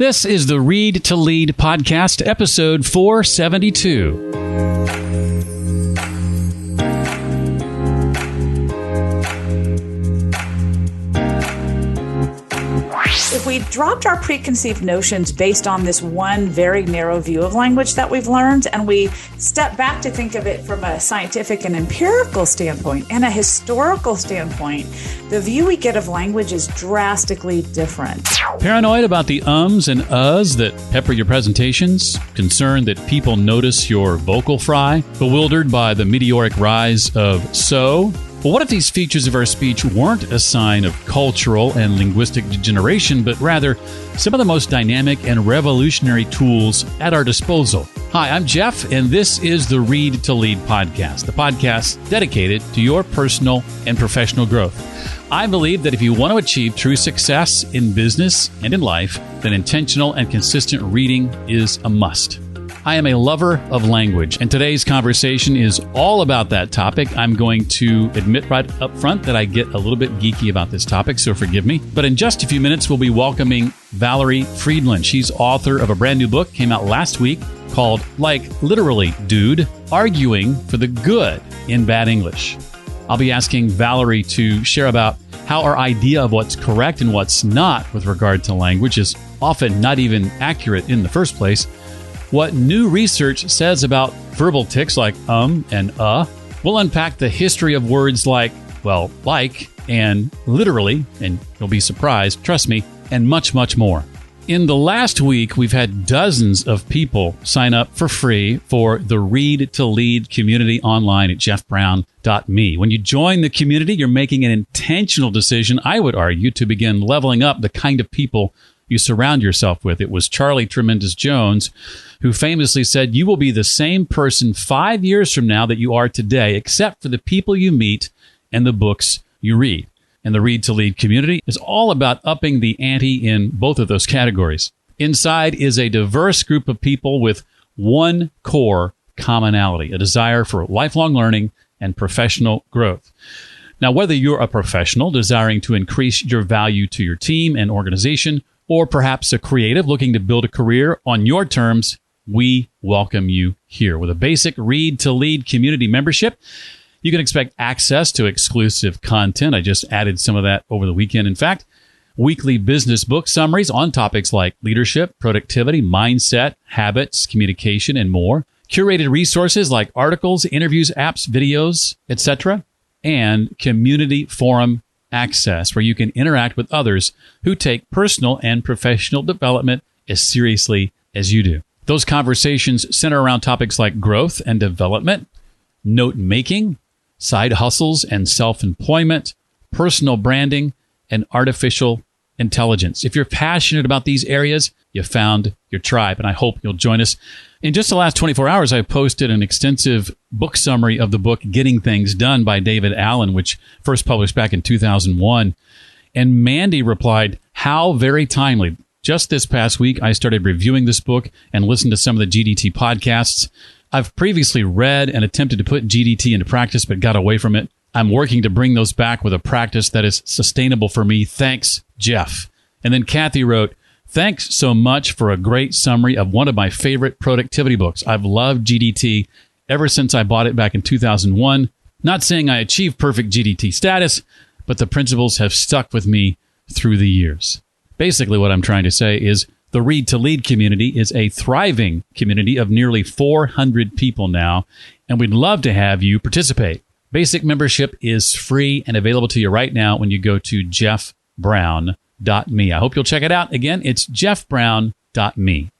This is the Read to Lead podcast, episode 472. If we dropped our preconceived notions based on this one very narrow view of language that we've learned, and we step back to think of it from a scientific and empirical standpoint and a historical standpoint, the view we get of language is drastically different. Paranoid about the ums and uhs that pepper your presentations? Concerned that people notice your vocal fry? Bewildered by the meteoric rise of so? Well, what if these features of our speech weren't a sign of cultural and linguistic degeneration, but rather some of the most dynamic and revolutionary tools at our disposal? Hi, I'm Jeff, and this is the Read to Lead podcast, the podcast dedicated to your personal and professional growth. I believe that if you want to achieve true success in business and in life, then intentional and consistent reading is a must. I am a lover of language, and today's conversation is all about that topic. I'm going to admit right up front that I get a little bit geeky about this topic, so forgive me. But in just a few minutes, we'll be welcoming Valerie Fridland. She's author of a brand new book, came out last week, called Like Literally, Dude, Arguing for the Good in Bad English. I'll be asking Valerie to share about how our idea of what's correct and what's not with regard to language is often not even accurate in the first place, what new research says about verbal tics like and We'll unpack the history of words like, well, like, and literally, and you'll be surprised, trust me, and much, much more. In the last week, we've had dozens of people sign up for free for the Read to Lead community online at jeffbrown.me. When you join the community, you're making an intentional decision, I would argue, to begin leveling up the kind of people you surround yourself with. It was Charlie Tremendous Jones who famously said, you will be the same person 5 years from now that you are today, except for the people you meet and the books you read. And the Read to Lead community is all about upping the ante in both of those categories. Inside is a diverse group of people with one core commonality, a desire for lifelong learning and professional growth. Now, whether you're a professional desiring to increase your value to your team and organization, or perhaps a creative looking to build a career on your terms, we welcome you here. With a basic Read to Lead community membership, you can expect access to exclusive content. I just added some of that over the weekend. In fact, weekly business book summaries on topics like leadership, productivity, mindset, habits, communication, and more. Curated resources like articles, interviews, apps, videos, etc. And community forum access where you can interact with others who take personal and professional development as seriously as you do. Those conversations center around topics like growth and development, note making, side hustles and self-employment, personal branding, and artificial intelligence. If you're passionate about these areas, you found your tribe, and I hope you'll join us. In just the last 24 hours, I posted an extensive book summary of the book Getting Things Done by David Allen, which first published back in 2001. And Mandy replied, how very timely. Just this past week, I started reviewing this book and listened to some of the GDT podcasts. I've previously read and attempted to put GDT into practice, but got away from it. I'm working to bring those back with a practice that is sustainable for me. Thanks, Jeff. And then Kathy wrote, thanks so much for a great summary of one of my favorite productivity books. I've loved GDT ever since I bought it back in 2001. Not saying I achieved perfect GDT status, but the principles have stuck with me through the years. Basically, what I'm trying to say is the Read to Lead community is a thriving community of nearly 400 people now, and we'd love to have you participate. Basic membership is free and available to you right now when you go to jeffbrown.me. I hope you'll check it out. Again, it's jeffbrown.me.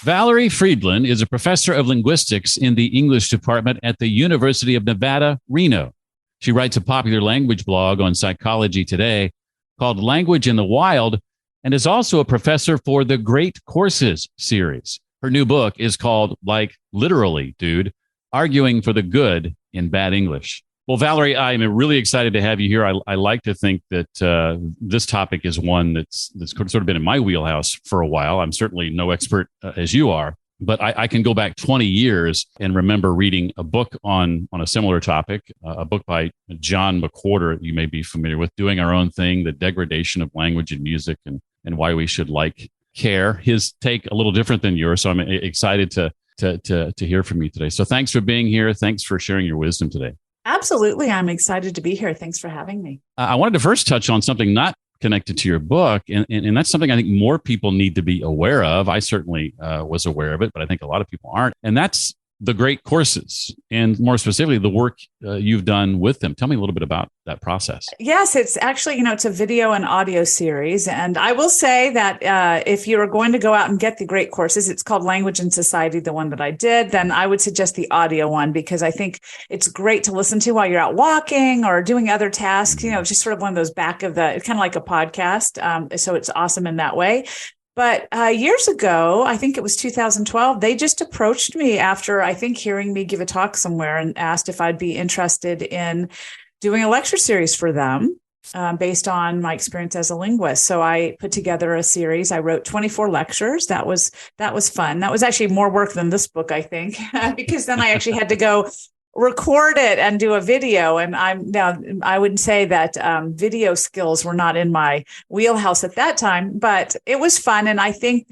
Valerie Fridland is a professor of linguistics in the English department at the University of Nevada, Reno. She writes a popular language blog on Psychology Today called Language in the Wild, and is also a professor for the Great Courses series. Her new book is called Like Literally, Dude, Arguing for the Good in Bad English. Well, Valerie, I'm really excited to have you here. I like to think that this topic is one that's sort of been in my wheelhouse for a while. I'm certainly no expert as you are, but I can go back 20 years and remember reading a book on a similar topic, a book by John McWhorter, you may be familiar with, Doing Our Own Thing, The Degradation of Language and Music, and why we should like care. His take a little different than yours, so I'm excited to hear from you today. So thanks for being here. Thanks for sharing your wisdom today. Absolutely. I'm excited to be here. Thanks for having me. I wanted to first touch on something not connected to your book, and that's something I think more people need to be aware of. I certainly was aware of it, but I think a lot of people aren't. And that's the great courses, and more specifically, the work you've done with them. Tell me a little bit about that process. Yes, it's actually, it's a video and audio series. And I will say that if you're going to go out and get the great courses, it's called Language and Society, the one that I did, then I would suggest the audio one, because I think it's great to listen to while you're out walking or doing other tasks, just sort of one of those it's kind of like a podcast. So it's awesome in that way. But years ago, I think it was 2012, they just approached me after, I think, hearing me give a talk somewhere and asked if I'd be interested in doing a lecture series for them based on my experience as a linguist. So I put together a series. I wrote 24 lectures. That was fun. That was actually more work than this book, I think, because then I actually had to go record it and do a video. And I would say that video skills were not in my wheelhouse at that time, but it was fun. And I think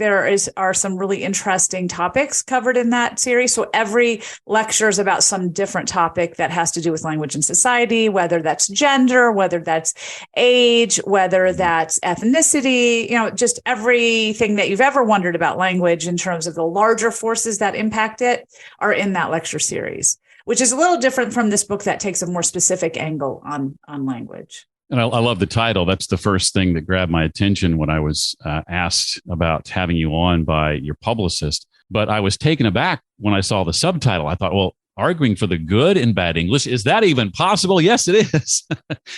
are some really interesting topics covered in that series. So every lecture is about some different topic that has to do with language and society, whether that's gender, whether that's age, whether that's ethnicity, just everything that you've ever wondered about language in terms of the larger forces that impact it are in that lecture series, which is a little different from this book that takes a more specific angle on language. And I love the title. That's the first thing that grabbed my attention when I was asked about having you on by your publicist. But I was taken aback when I saw the subtitle. I thought, well, arguing for the good in bad English, is that even possible? Yes, it is.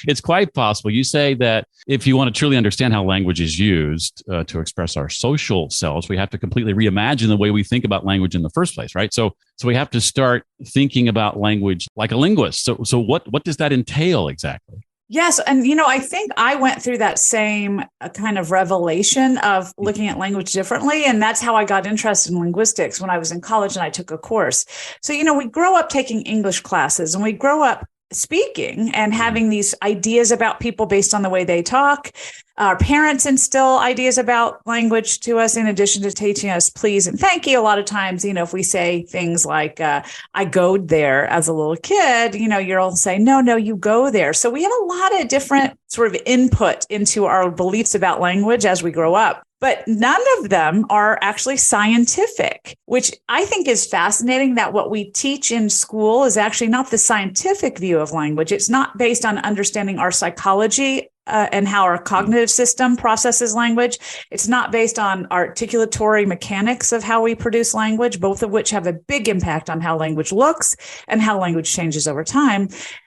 It's quite possible. You say that if you want to truly understand how language is used to express our social selves, we have to completely reimagine the way we think about language in the first place, right? So we have to start thinking about language like a linguist. So what does that entail exactly? Yes. And, I think I went through that same kind of revelation of looking at language differently. And that's how I got interested in linguistics when I was in college and I took a course. So, we grow up taking English classes and we grow up speaking and having these ideas about people based on the way they talk. Our parents instill ideas about language to us in addition to teaching us please and thank you. A lot of times, if we say things like, I goed there as a little kid, you'll say, no, you go there. So we have a lot of different sort of input into our beliefs about language as we grow up. But none of them are actually scientific, which I think is fascinating, that what we teach in school is actually not the scientific view of language. It's not based on understanding our psychology and how our cognitive system processes language. It's not based on articulatory mechanics of how we produce language, both of which have a big impact on how language looks and how language changes over time.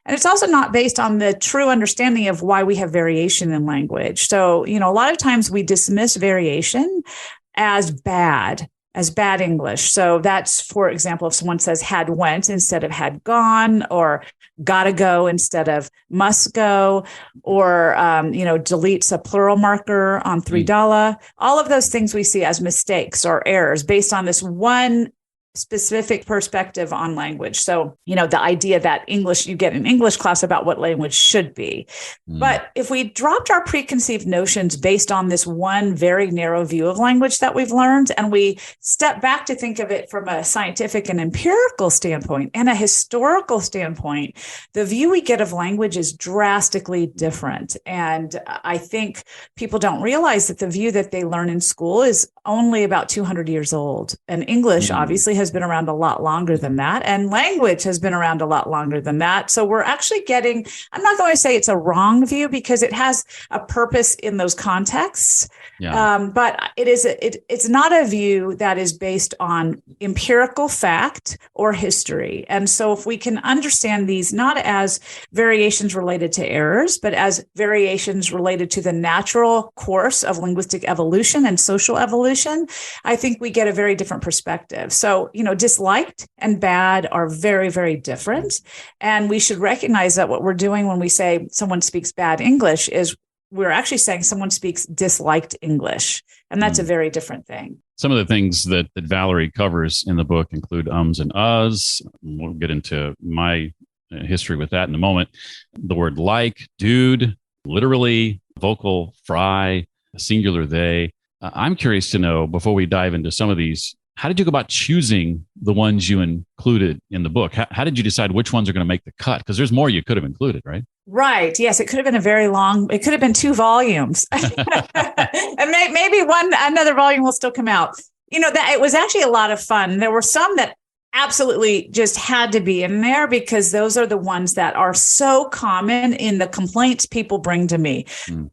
And it's also not based on the true understanding of why we have variation in language. So, a lot of times we dismiss variation as bad English. So that's, for example, if someone says had went instead of had gone, or gotta go instead of must go, or, deletes a plural marker on $3. All of those things we see as mistakes or errors based on this one specific perspective on language. So, the idea that you get an English class about what language should be. But if we dropped our preconceived notions based on this one very narrow view of language that we've learned, and we step back to think of it from a scientific and empirical standpoint and a historical standpoint, the view we get of language is drastically different. And I think people don't realize that the view that they learn in school is only about 200 years old. And English obviously has been around a lot longer than that. And language has been around a lot longer than that. So we're actually getting, I'm not going to say it's a wrong view because it has a purpose in those contexts. Yeah. But it's not a view that is based on empirical fact or history. And so if we can understand these not as variations related to errors, but as variations related to the natural course of linguistic evolution and social evolution, I think we get a very different perspective. So, disliked and bad are very, very different. And we should recognize that what we're doing when we say someone speaks bad English is we're actually saying someone speaks disliked English. And that's a very different thing. Some of the things that Valerie covers in the book include ums and uhs. We'll get into my history with that in a moment. The word like, dude, literally, vocal fry, singular they. I'm curious to know, before we dive into some of these, how did you go about choosing the ones you included in the book? How did you decide which ones are going to make the cut? Because there's more you could have included, right? Right. Yes. It could have been it could have been 2 volumes and maybe another volume will still come out. That it was actually a lot of fun. There were some that absolutely just had to be in there because those are the ones that are so common in the complaints people bring to me.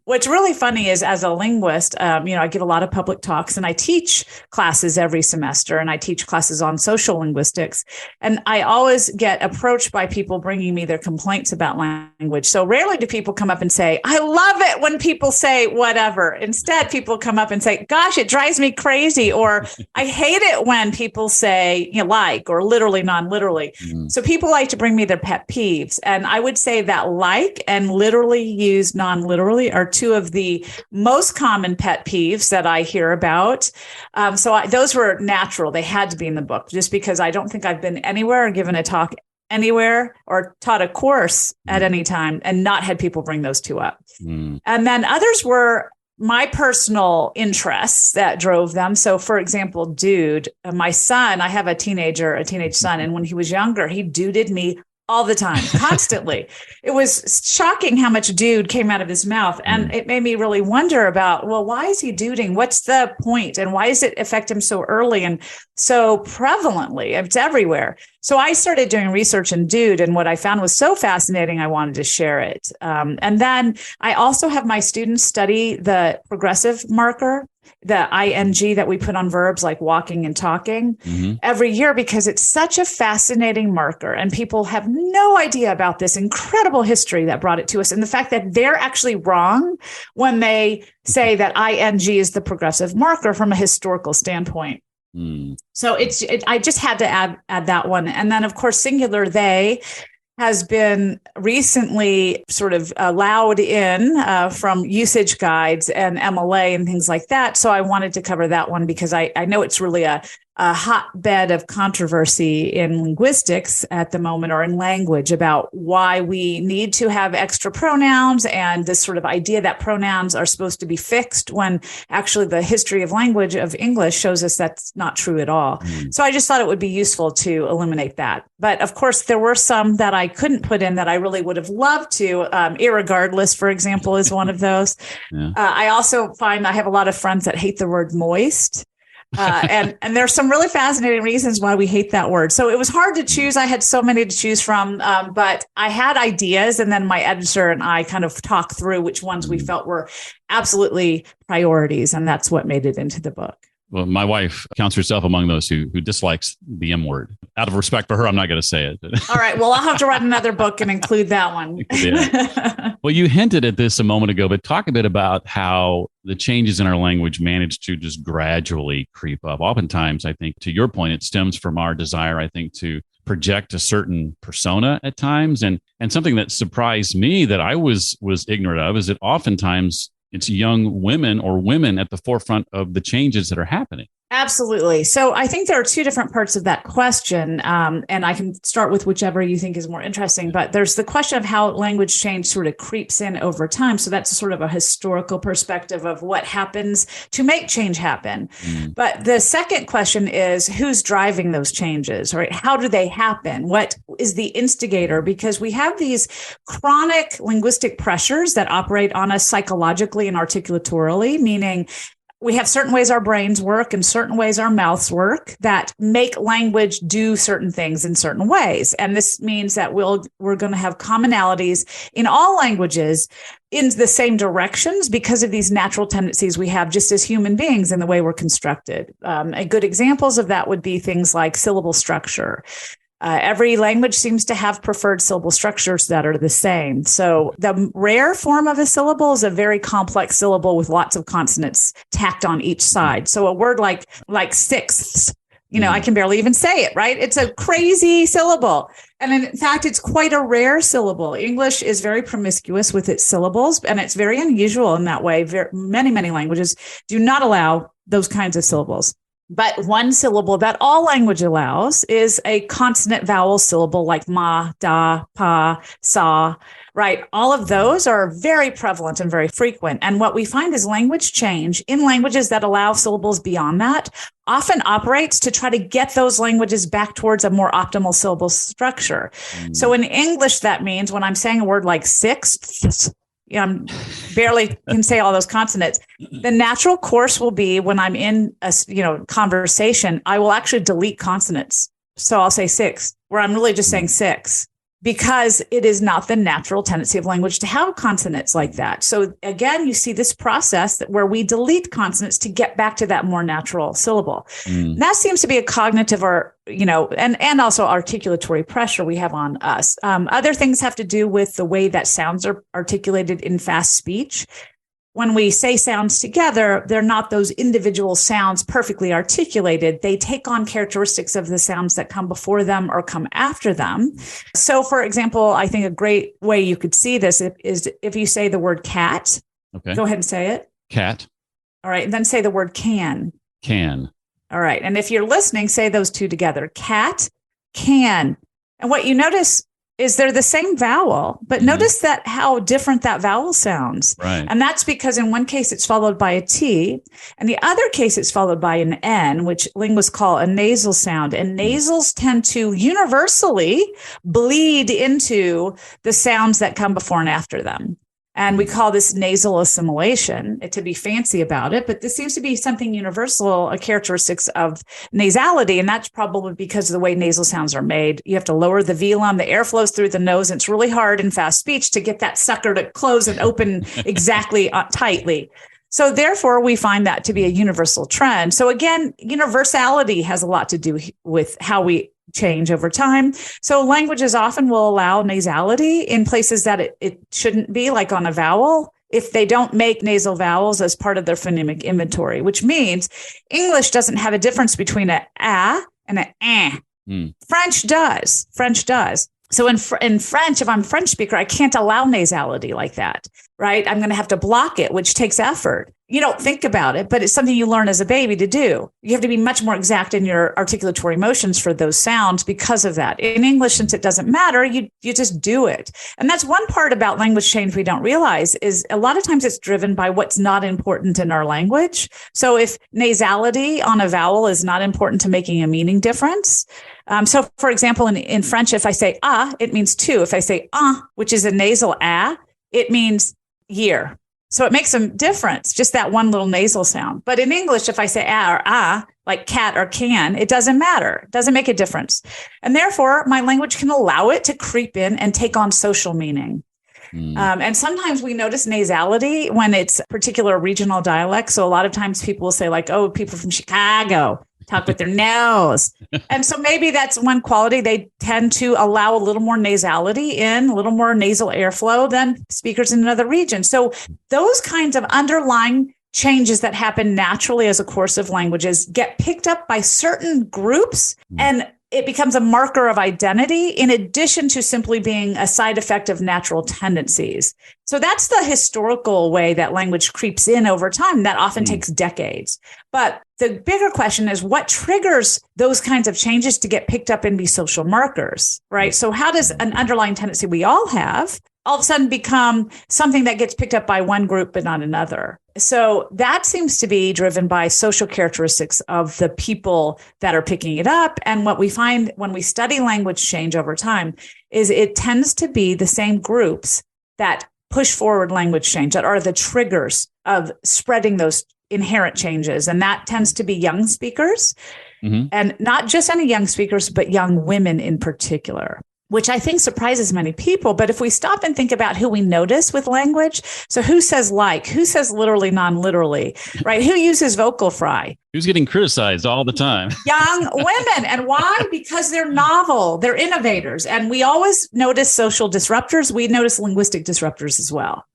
What's really funny is, as a linguist, I give a lot of public talks and I teach classes every semester, and I teach classes on social linguistics. And I always get approached by people bringing me their complaints about language. So rarely do people come up and say, I love it when people say whatever. Instead, people come up and say, gosh, it drives me crazy. Or I hate it when people say, like, or literally, non-literally. So people like to bring me their pet peeves. And I would say that like and literally used non-literally are 2 of the most common pet peeves that I hear about. Those were natural. They had to be in the book just because I don't think I've been anywhere or given a talk anywhere or taught a course at any time and not had people bring those 2 up. And then others were my personal interests that drove them. So, for example, dude, my son, I have a teenage son, and when he was younger, he duded me all the time, constantly. It was shocking how much dude came out of his mouth. And it made me really wonder about, well, why is he duding? What's the point? And why does it affect him so early and so prevalently? It's everywhere. So I started doing research in dude, and what I found was so fascinating, I wanted to share it. And then I also have my students study the progressive marker, the ing that we put on verbs like walking and talking every year, because it's such a fascinating marker. And people have no idea about this incredible history that brought it to us. And the fact that they're actually wrong when they say that ing is the progressive marker from a historical standpoint. So I just had to add that one. And then, of course, singular they has been recently sort of allowed in from usage guides and MLA and things like that. So I wanted to cover that one because I know it's really a hotbed of controversy in linguistics at the moment, or in language, about why we need to have extra pronouns and this sort of idea that pronouns are supposed to be fixed, when actually the history of language of English shows us that's not true at all. So I just thought it would be useful to eliminate that. But of course, there were some that I couldn't put in that I really would have loved to. Irregardless, for example, is one of those. I also find I have a lot of friends that hate the word moist. And there's some really fascinating reasons why we hate that word. So it was hard to choose. I had so many to choose from, but I had ideas, and then my editor and I kind of talked through which ones we felt were absolutely priorities. And that's what made it into the book. Well, my wife counts herself among those who dislikes the M word. Out of respect for her, I'm not going to say it. All right. Well, I'll have to write another book and include that one. Well, you hinted at this a moment ago, but talk a bit about how the changes in our language manage to just gradually creep up. Oftentimes, I think, to your point, it stems from our desire, I think, to project a certain persona at times. And something that surprised me that I was ignorant of is that oftentimes it's young women or women at the forefront of the changes that are happening. Absolutely. So I think there are 2 different parts of that question, and I can start with whichever you think is more interesting. But there's the question of how language change sort of creeps in over time. So that's sort of a historical perspective of what happens to make change happen. But the second question is, who's driving those changes, right? How do they happen? What is the instigator? Because we have these chronic linguistic pressures that operate on us psychologically and articulatorily, meaning we have certain ways our brains work and certain ways our mouths work that make language do certain things in certain ways. And this means that we're going to have commonalities in all languages in the same directions because of these natural tendencies we have just as human beings in the way we're constructed. Good examples of that would be things like syllable structure. Every language seems to have preferred syllable structures that are the same. So the rare form of a syllable is a very complex syllable with lots of consonants tacked on each side. So a word like sixths, I can barely even say it, right? It's a crazy syllable. And in fact, it's quite a rare syllable. English is very promiscuous with its syllables, and it's very unusual in that way. Many, many languages do not allow those kinds of syllables. But one syllable that all language allows is a consonant vowel syllable like ma, da, pa, sa, right? All of those are very prevalent and very frequent. And what we find is language change in languages that allow syllables beyond that often operates to try to get those languages back towards a more optimal syllable structure. So in English, that means when I'm saying a word like sixth, I'm barely can say all those consonants. The natural course will be when I'm in a conversation, I will actually delete consonants. So I'll say six, where I'm really just saying six, because it is not the natural tendency of language to have consonants like that. So again, you see this process where we delete consonants to get back to that more natural syllable. That seems to be a cognitive and also articulatory pressure we have on us. Other things have to do with the way that sounds are articulated in fast speech. When we say sounds together, they're not those individual sounds perfectly articulated. They take on characteristics of the sounds that come before them or come after them. So, for example, I think a great way you could see this is if you say the word cat. Okay. Go ahead and say it. Cat. All right. And then say the word can. Can. All right. And if you're listening, say those two together. Cat, can. And what you notice is they're the same vowel, but notice that how different that vowel sounds. Right. And that's because in one case it's followed by a T, and the other case it's followed by an N, which linguists call a nasal sound. And nasals tend to universally bleed into the sounds that come before and after them. And we call this nasal assimilation, to be fancy about it. But this seems to be something universal, a characteristics of nasality. And that's probably because of the way nasal sounds are made. You have to lower the velum. The air flows through the nose. And it's really hard in fast speech to get that sucker to close and open exactly tightly. So therefore, we find that to be a universal trend. So again, universality has a lot to do with how we change over time. So languages often will allow nasality in places that it shouldn't be, like on a vowel, if they don't make nasal vowels as part of their phonemic inventory, which means English doesn't have a difference between an a and an eh. French does. So in French, if I'm a French speaker, I can't allow nasality like that, right? I'm going to have to block it, which takes effort. You don't think about it, but it's something you learn as a baby to do. You have to be much more exact in your articulatory motions for those sounds because of that. In English, since it doesn't matter, you just do it. And that's one part about language change we don't realize is a lot of times it's driven by what's not important in our language. So if nasality on a vowel is not important to making a meaning difference. So for example, in French, if I say ah, it means two. If I say which is a nasal ah, it means year. So it makes some difference, just that one little nasal sound. But in English, if I say or like cat or can, it doesn't matter. It doesn't make a difference. And therefore, my language can allow it to creep in and take on social meaning. And sometimes we notice nasality when it's particular regional dialect. So a lot of times people will say like, oh, people from Chicago talk with their nose. And so maybe that's one quality. They tend to allow a little more nasality in, a little more nasal airflow than speakers in another region. So those kinds of underlying changes that happen naturally as a course of languages get picked up by certain groups, and it becomes a marker of identity in addition to simply being a side effect of natural tendencies. So that's the historical way that language creeps in over time. That often takes decades. But the bigger question is what triggers those kinds of changes to get picked up and be social markers, right? So how does an underlying tendency we all have all of a sudden become something that gets picked up by one group but not another? So that seems to be driven by social characteristics of the people that are picking it up. And what we find when we study language change over time is it tends to be the same groups that push forward language change, that are the triggers of spreading those inherent changes. And that tends to be young speakers, and not just any young speakers, but young women in particular, which I think surprises many people. But if we stop and think about who we notice with language, so who says like, who says literally, non-literally, right? Who uses vocal fry? Who's getting criticized all the time? Young women. And why? Because they're novel, they're innovators. And we always notice social disruptors. We notice linguistic disruptors as well.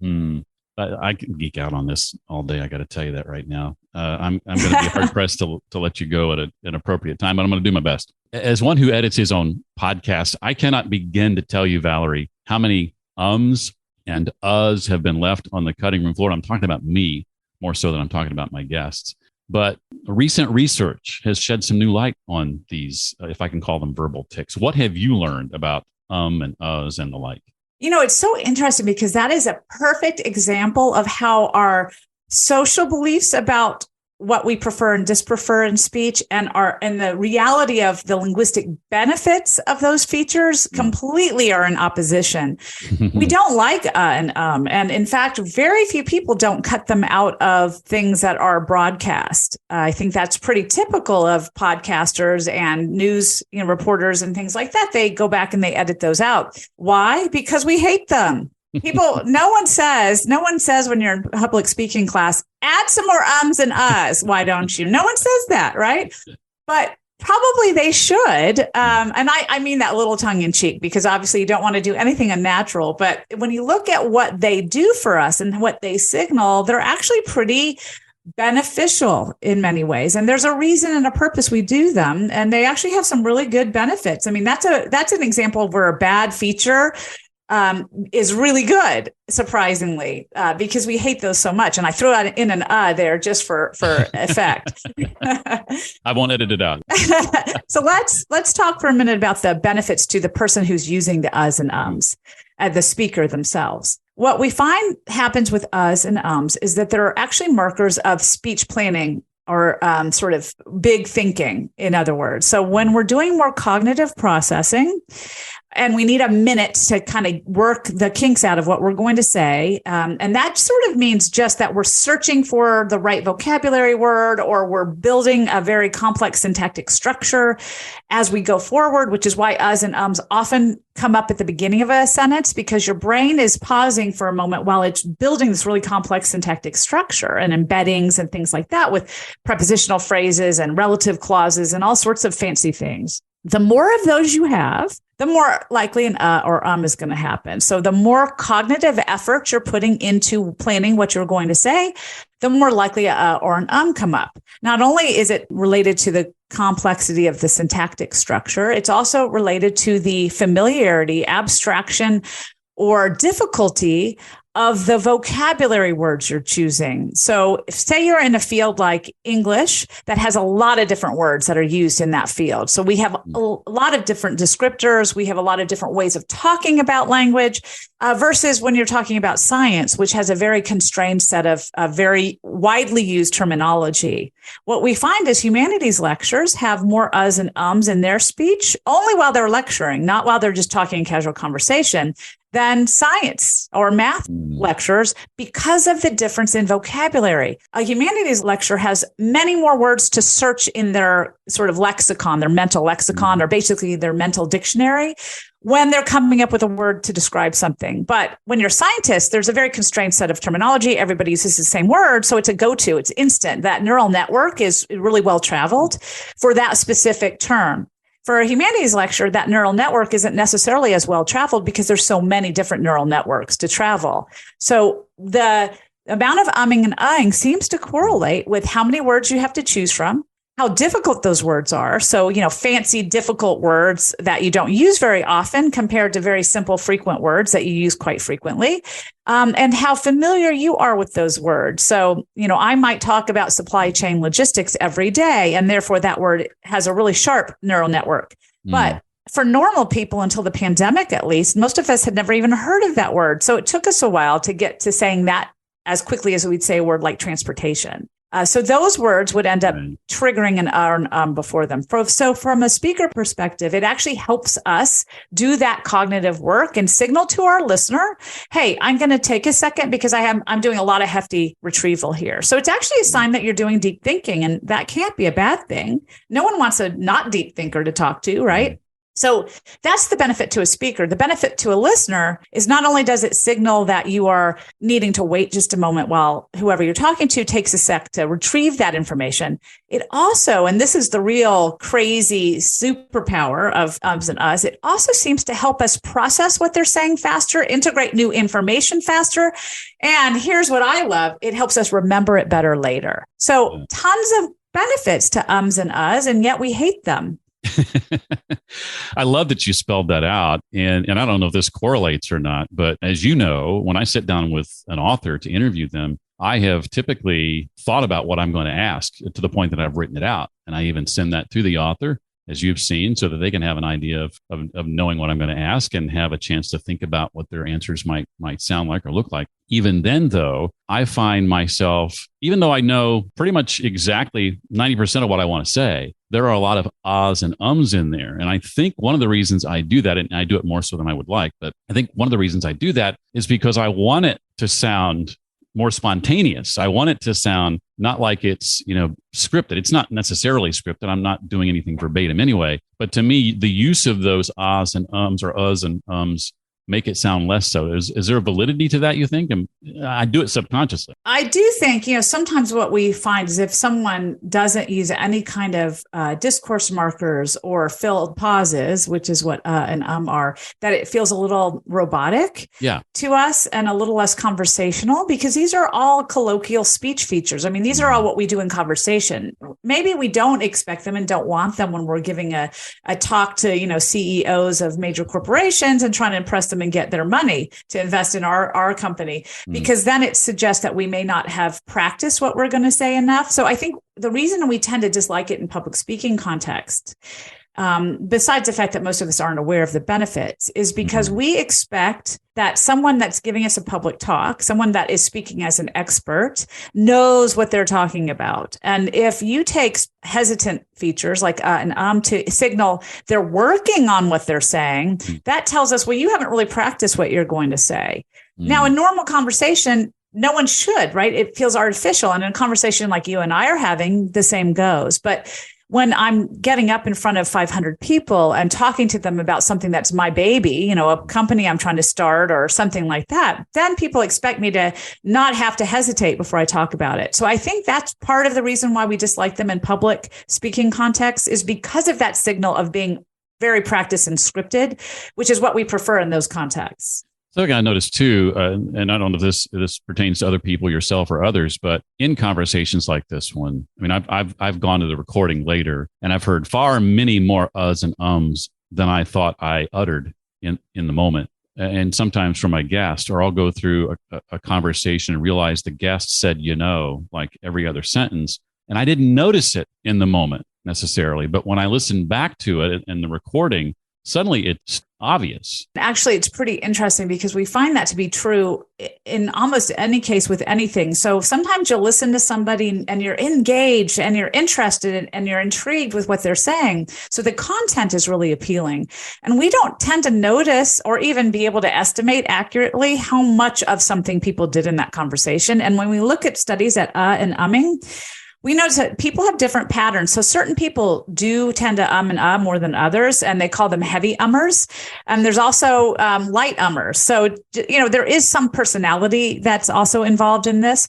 I can geek out on this all day. I got to tell you that right now. I'm going to be hard pressed to let you go at an appropriate time, but I'm going to do my best. As one who edits his own podcast, I cannot begin to tell you, Valerie, how many ums and uhs have been left on the cutting room floor. I'm talking about me more so than I'm talking about my guests. But recent research has shed some new light on these, if I can call them verbal tics. What have you learned about and uhs and the like? It's so interesting because that is a perfect example of how our social beliefs about what we prefer and disprefer in speech and the reality of the linguistic benefits of those features completely are in opposition. We don't like and and in fact, very few people don't cut them out of things that are broadcast. I think that's pretty typical of podcasters and news reporters and things like that. They go back and they edit those out. Why? Because we hate them. No one says when you're in public speaking class, add some more ums and uhs. Why don't you? No one says that, right? But probably they should. And I mean that a little tongue in cheek, because obviously you don't want to do anything unnatural. But when you look at what they do for us and what they signal, they're actually pretty beneficial in many ways. And there's a reason and a purpose we do them. And they actually have some really good benefits. I mean, that's an example of where a bad feature is really good, surprisingly, because we hate those so much. And I threw out in an there just for effect. I won't edit it out. So let's talk for a minute about the benefits to the person who's using the uhs and ums, the speaker themselves. What we find happens with uhs and ums is that there are actually markers of speech planning or sort of big thinking, in other words. So when we're doing more cognitive processing, and we need a minute to kind of work the kinks out of what we're going to say. And that sort of means just that we're searching for the right vocabulary word, or we're building a very complex syntactic structure as we go forward, which is why uhs and ums often come up at the beginning of a sentence, because your brain is pausing for a moment while it's building this really complex syntactic structure and embeddings and things like that with prepositional phrases and relative clauses and all sorts of fancy things. The more of those you have, the more likely an or is going to happen. So the more cognitive effort you're putting into planning what you're going to say, the more likely a or an come up. Not only is it related to the complexity of the syntactic structure, it's also related to the familiarity, abstraction, or difficulty of the vocabulary words you're choosing. So say you're in a field like English that has a lot of different words that are used in that field. So we have a lot of different descriptors. We have a lot of different ways of talking about language versus when you're talking about science, which has a very constrained set of very widely used terminology. What we find is humanities lectures have more uhs and ums in their speech only while they're lecturing, not while they're just talking in casual conversation, than science or math lectures, because of the difference in vocabulary. A humanities lecture has many more words to search in their sort of lexicon, their mental lexicon, or basically their mental dictionary, when they're coming up with a word to describe something. But when you're scientists, there's a very constrained set of terminology. Everybody uses the same word. So it's a go-to, it's instant. That neural network is really well traveled for that specific term. For a humanities lecture, that neural network isn't necessarily as well traveled because there's so many different neural networks to travel. So the amount of umming and uhing seems to correlate with how many words you have to choose from, how difficult those words are. So, fancy, difficult words that you don't use very often compared to very simple, frequent words that you use quite frequently, and how familiar you are with those words. So, I might talk about supply chain logistics every day, and therefore that word has a really sharp neural network. But for normal people, until the pandemic, at least, most of us had never even heard of that word. So it took us a while to get to saying that as quickly as we'd say a word like transportation. So those words would end up triggering an before them. So from a speaker perspective, it actually helps us do that cognitive work and signal to our listener, hey, I'm going to take a second because I'm doing a lot of hefty retrieval here. So it's actually a sign that you're doing deep thinking, and that can't be a bad thing. No one wants a not deep thinker to talk to, right? So that's the benefit to a speaker. The benefit to a listener is not only does it signal that you are needing to wait just a moment while whoever you're talking to takes a sec to retrieve that information, it also, and this is the real crazy superpower of ums and uhs, it also seems to help us process what they're saying faster, integrate new information faster. And here's what I love. It helps us remember it better later. So tons of benefits to ums and uhs, and yet we hate them. I love that you spelled that out. And I don't know if this correlates or not, but as you know, when I sit down with an author to interview them, I have typically thought about what I'm going to ask to the point that I've written it out. And I even send that to the author, as you've seen, so that they can have an idea of knowing what I'm going to ask and have a chance to think about what their answers might sound like or look like. Even then, though, I find myself, even though I know pretty much exactly 90% of what I want to say, there are a lot of ahs and ums in there. And I think one of the reasons I do that, and I do it more so than I would like, but I think one of the reasons I do that is because I want it to sound more spontaneous. I want it to sound not like it's, scripted. It's not necessarily scripted. I'm not doing anything verbatim anyway. But to me, the use of those ahs and ums or uhs and ums make it sound less so. Is there a validity to that, you think? And I do it subconsciously. I do think, sometimes what we find is if someone doesn't use any kind of discourse markers or filled pauses, which is what and are, that it feels a little robotic to us and a little less conversational, because these are all colloquial speech features. I mean, these are all what we do in conversation. Maybe we don't expect them and don't want them when we're giving a talk to, CEOs of major corporations and trying to impress them and get their money to invest in our company, because then it suggests that we may not have practiced what we're going to say enough. So I think the reason we tend to dislike it in public speaking context, besides the fact that most of us aren't aware of the benefits, is because we expect that someone that's giving us a public talk, someone that is speaking as an expert, knows what they're talking about. And if you take hesitant features like an to signal they're working on what they're saying, that tells us, well, you haven't really practiced what you're going to say. Now, in normal conversation, no one should, right? It feels artificial. And in a conversation like you and I are having, the same goes. But when I'm getting up in front of 500 people and talking to them about something that's my baby, a company I'm trying to start or something like that, then people expect me to not have to hesitate before I talk about it. So I think that's part of the reason why we dislike them in public speaking context, is because of that signal of being very practiced and scripted, which is what we prefer in those contexts. Something I noticed too, and I don't know if this pertains to other people, yourself or others, but in conversations like this one, I mean, I've gone to the recording later and I've heard far many more uhs and ums than I thought I uttered in the moment. And sometimes from my guest, or I'll go through a conversation and realize the guest said, like every other sentence, and I didn't notice it in the moment necessarily. But when I listen back to it in the recording, suddenly it's obvious. Actually, it's pretty interesting because we find that to be true in almost any case with anything. So sometimes you'll listen to somebody and you're engaged and you're interested and you're intrigued with what they're saying. So the content is really appealing. And we don't tend to notice or even be able to estimate accurately how much of something people did in that conversation. And when we look at studies at and umming, we notice that people have different patterns. So certain people do tend to and more than others, and they call them heavy ummers. And there's also light ummers. So, there is some personality that's also involved in this.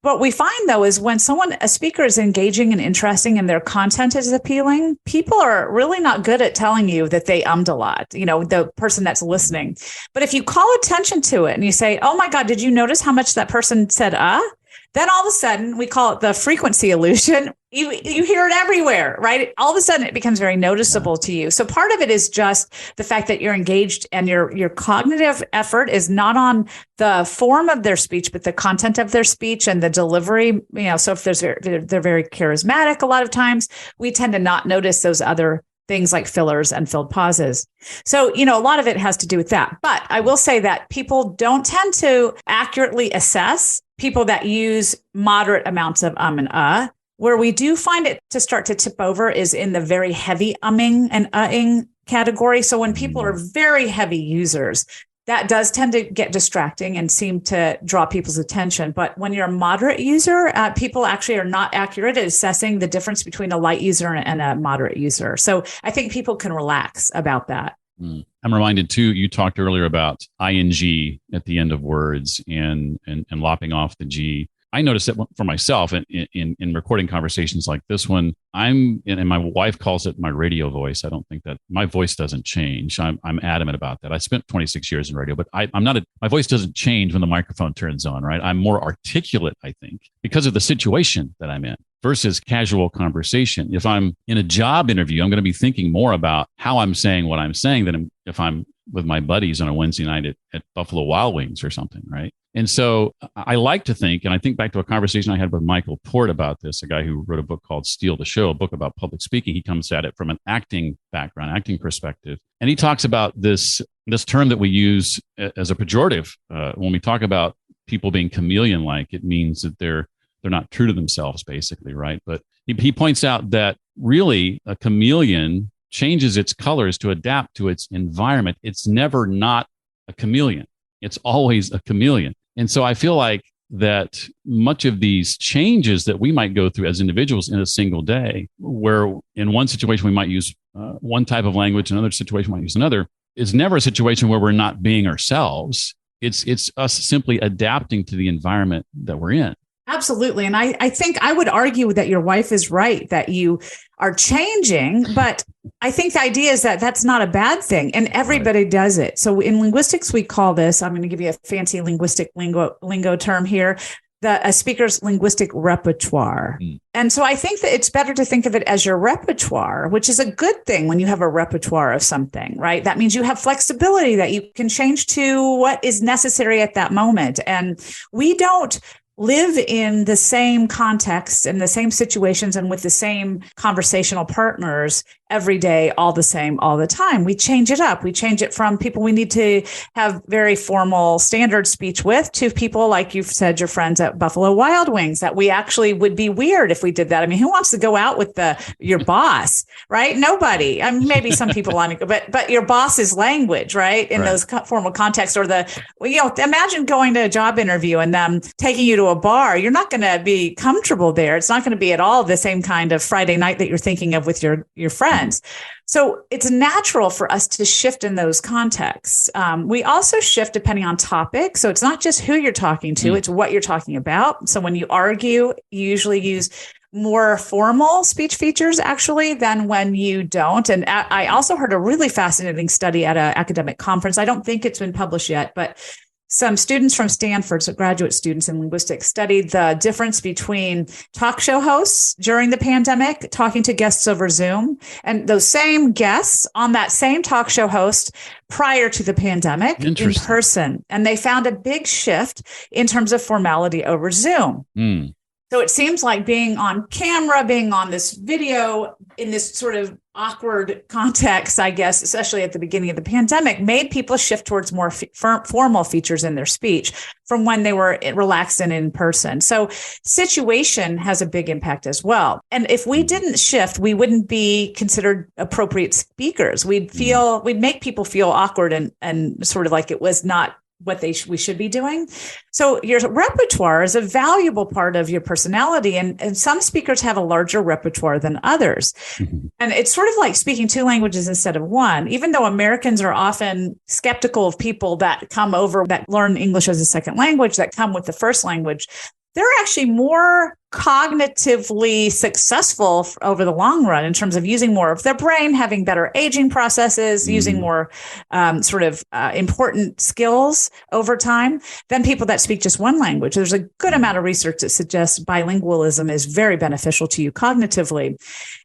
What we find, though, is when a speaker is engaging and interesting and their content is appealing, people are really not good at telling you that they ummed a lot, the person that's listening. But if you call attention to it and you say, oh my God, did you notice how much that person said, then all of a sudden, we call it the frequency illusion. You hear it everywhere, right? All of a sudden, it becomes very noticeable to you. So part of it is just the fact that you're engaged and your cognitive effort is not on the form of their speech, but the content of their speech and the delivery. So if they're very charismatic, a lot of times we tend to not notice those other things like fillers and filled pauses. So, a lot of it has to do with that. But I will say that people don't tend to accurately assess people that use moderate amounts of and Where we do find it to start to tip over is in the very heavy umming and uhing category. So when people are very heavy users, that does tend to get distracting and seem to draw people's attention. But when you're a moderate user, people actually are not accurate at assessing the difference between a light user and a moderate user. So I think people can relax about that. I'm reminded too, you talked earlier about ing at the end of words and lopping off the G. I noticed that for myself in recording conversations like this one, and my wife calls it my radio voice. I don't think that my voice doesn't change. I'm adamant about that. I spent 26 years in radio, but my voice doesn't change when the microphone turns on, right? I'm more articulate, I think, because of the situation that I'm in versus casual conversation. If I'm in a job interview, I'm going to be thinking more about how I'm saying what I'm saying than if I'm with my buddies on a Wednesday night at Buffalo Wild Wings or something, right? And so I like to think, and I think back to a conversation I had with Michael Port about this, a guy who wrote a book called Steal the Show, a book about public speaking. He comes at it from an acting background, acting perspective. And he talks about this term that we use as a pejorative. When we talk about people being chameleon-like, it means that they're not true to themselves, basically, right? But he points out that really a chameleon changes its colors to adapt to its environment. It's never not a chameleon. It's always a chameleon. And so I feel like that much of these changes that we might go through as individuals in a single day, where in one situation we might use one type of language, another situation we might use another, is never a situation where we're not being ourselves. It's us simply adapting to the environment that we're in. Absolutely. And I think I would argue that your wife is right, that you are changing, but I think the idea is that that's not a bad thing and everybody does it. So in linguistics, we call this, I'm going to give you a fancy linguistic lingo term here, a speaker's linguistic repertoire. And so I think that it's better to think of it as your repertoire, which is a good thing when you have a repertoire of something, right? That means you have flexibility that you can change to what is necessary at that moment. And we don't live in the same context and the same situations and with the same conversational partners every day, all the same, all the time. We change it up. We change it from people we need to have very formal standard speech with to people, like you've said, your friends at Buffalo Wild Wings, that we actually would be weird if we did that. I mean, who wants to go out with your boss, right? Nobody. I mean, maybe some people want to go, but your boss's language, right? In those formal contexts, or imagine going to a job interview and them taking you to a bar. You're not going to be comfortable there. It's not going to be at all the same kind of Friday night that you're thinking of with your friends. So it's natural for us to shift in those contexts. We also shift depending on topic. So it's not just who you're talking to, it's what you're talking about. So when you argue, you usually use more formal speech features actually than when you don't. And I also heard a really fascinating study at an academic conference. I don't think it's been published yet, but some students from Stanford, so graduate students in linguistics, studied the difference between talk show hosts during the pandemic, talking to guests over Zoom, and those same guests on that same talk show host prior to the pandemic in person. And they found a big shift in terms of formality over Zoom. So it seems like being on camera, being on this video in this sort of awkward context, I guess, especially at the beginning of the pandemic, made people shift towards more formal features in their speech from when they were relaxed and in person. So situation has a big impact as well. And if we didn't shift, we wouldn't be considered appropriate speakers. We'd make people feel awkward and sort of like it was not what we should be doing. So your repertoire is a valuable part of your personality. And some speakers have a larger repertoire than others. And it's sort of like speaking two languages instead of one, even though Americans are often skeptical of people that come over, that learn English as a second language, that come with the first language. They're actually more cognitively successful over the long run in terms of using more of their brain, having better aging processes, using more important skills over time than people that speak just one language. There's a good amount of research that suggests bilingualism is very beneficial to you cognitively.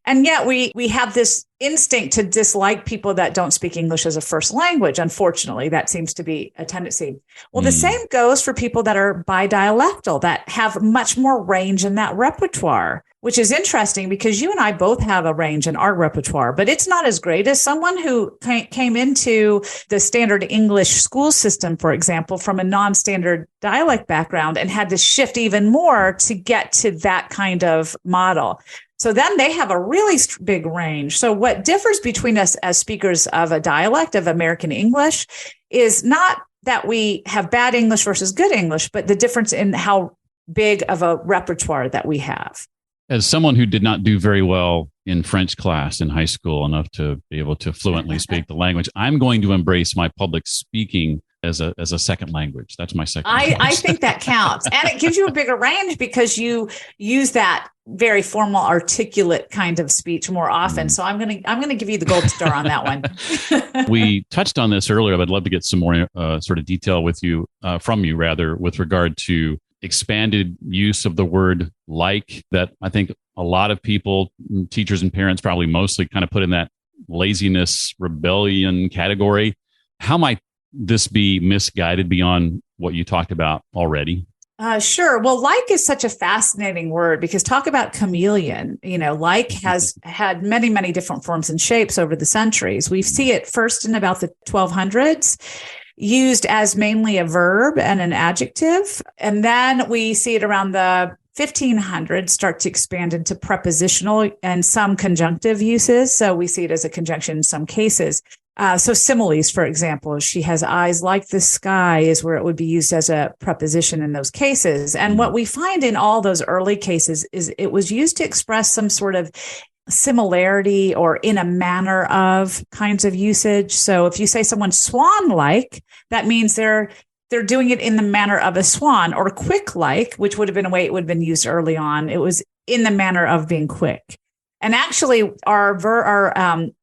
And yet we have this instinct to dislike people that don't speak English as a first language. Unfortunately, that seems to be a tendency. Well, the same goes for people that are bidialectal, that have much more range in that repertoire, which is interesting because you and I both have a range in our repertoire, but it's not as great as someone who came into the standard English school system, for example, from a non-standard dialect background and had to shift even more to get to that kind of model. So then they have a really big range. So what differs between us as speakers of a dialect of American English is not that we have bad English versus good English, but the difference in how big of a repertoire that we have. As someone who did not do very well in French class in high school, enough to be able to fluently speak the language, I'm going to embrace my public speaking as a second language. That's my second language. I think that counts. And it gives you a bigger range because you use that very formal, articulate kind of speech more often. So I'm going to give you the gold star on that one. We touched on this earlier, but I'd love to get some more sort of detail from you with regard to expanded use of the word like, that I think a lot of people, teachers and parents probably mostly kind of put in that laziness, rebellion category. How might this be misguided beyond what you talked about already? Sure. Well, like is such a fascinating word because talk about chameleon. Like has had many, many different forms and shapes over the centuries. We see it first in about the 1200s, used as mainly a verb and an adjective. And then we see it around the 1500s start to expand into prepositional and some conjunctive uses. So we see it as a conjunction in some cases. So similes, for example, she has eyes like the sky is where it would be used as a preposition in those cases. And what we find in all those early cases is it was used to express some sort of similarity or in a manner of kinds of usage. So if you say someone's swan-like, that means they're doing it in the manner of a swan, or quick-like, which would have been a way it would have been used early on. It was in the manner of being quick. And actually, our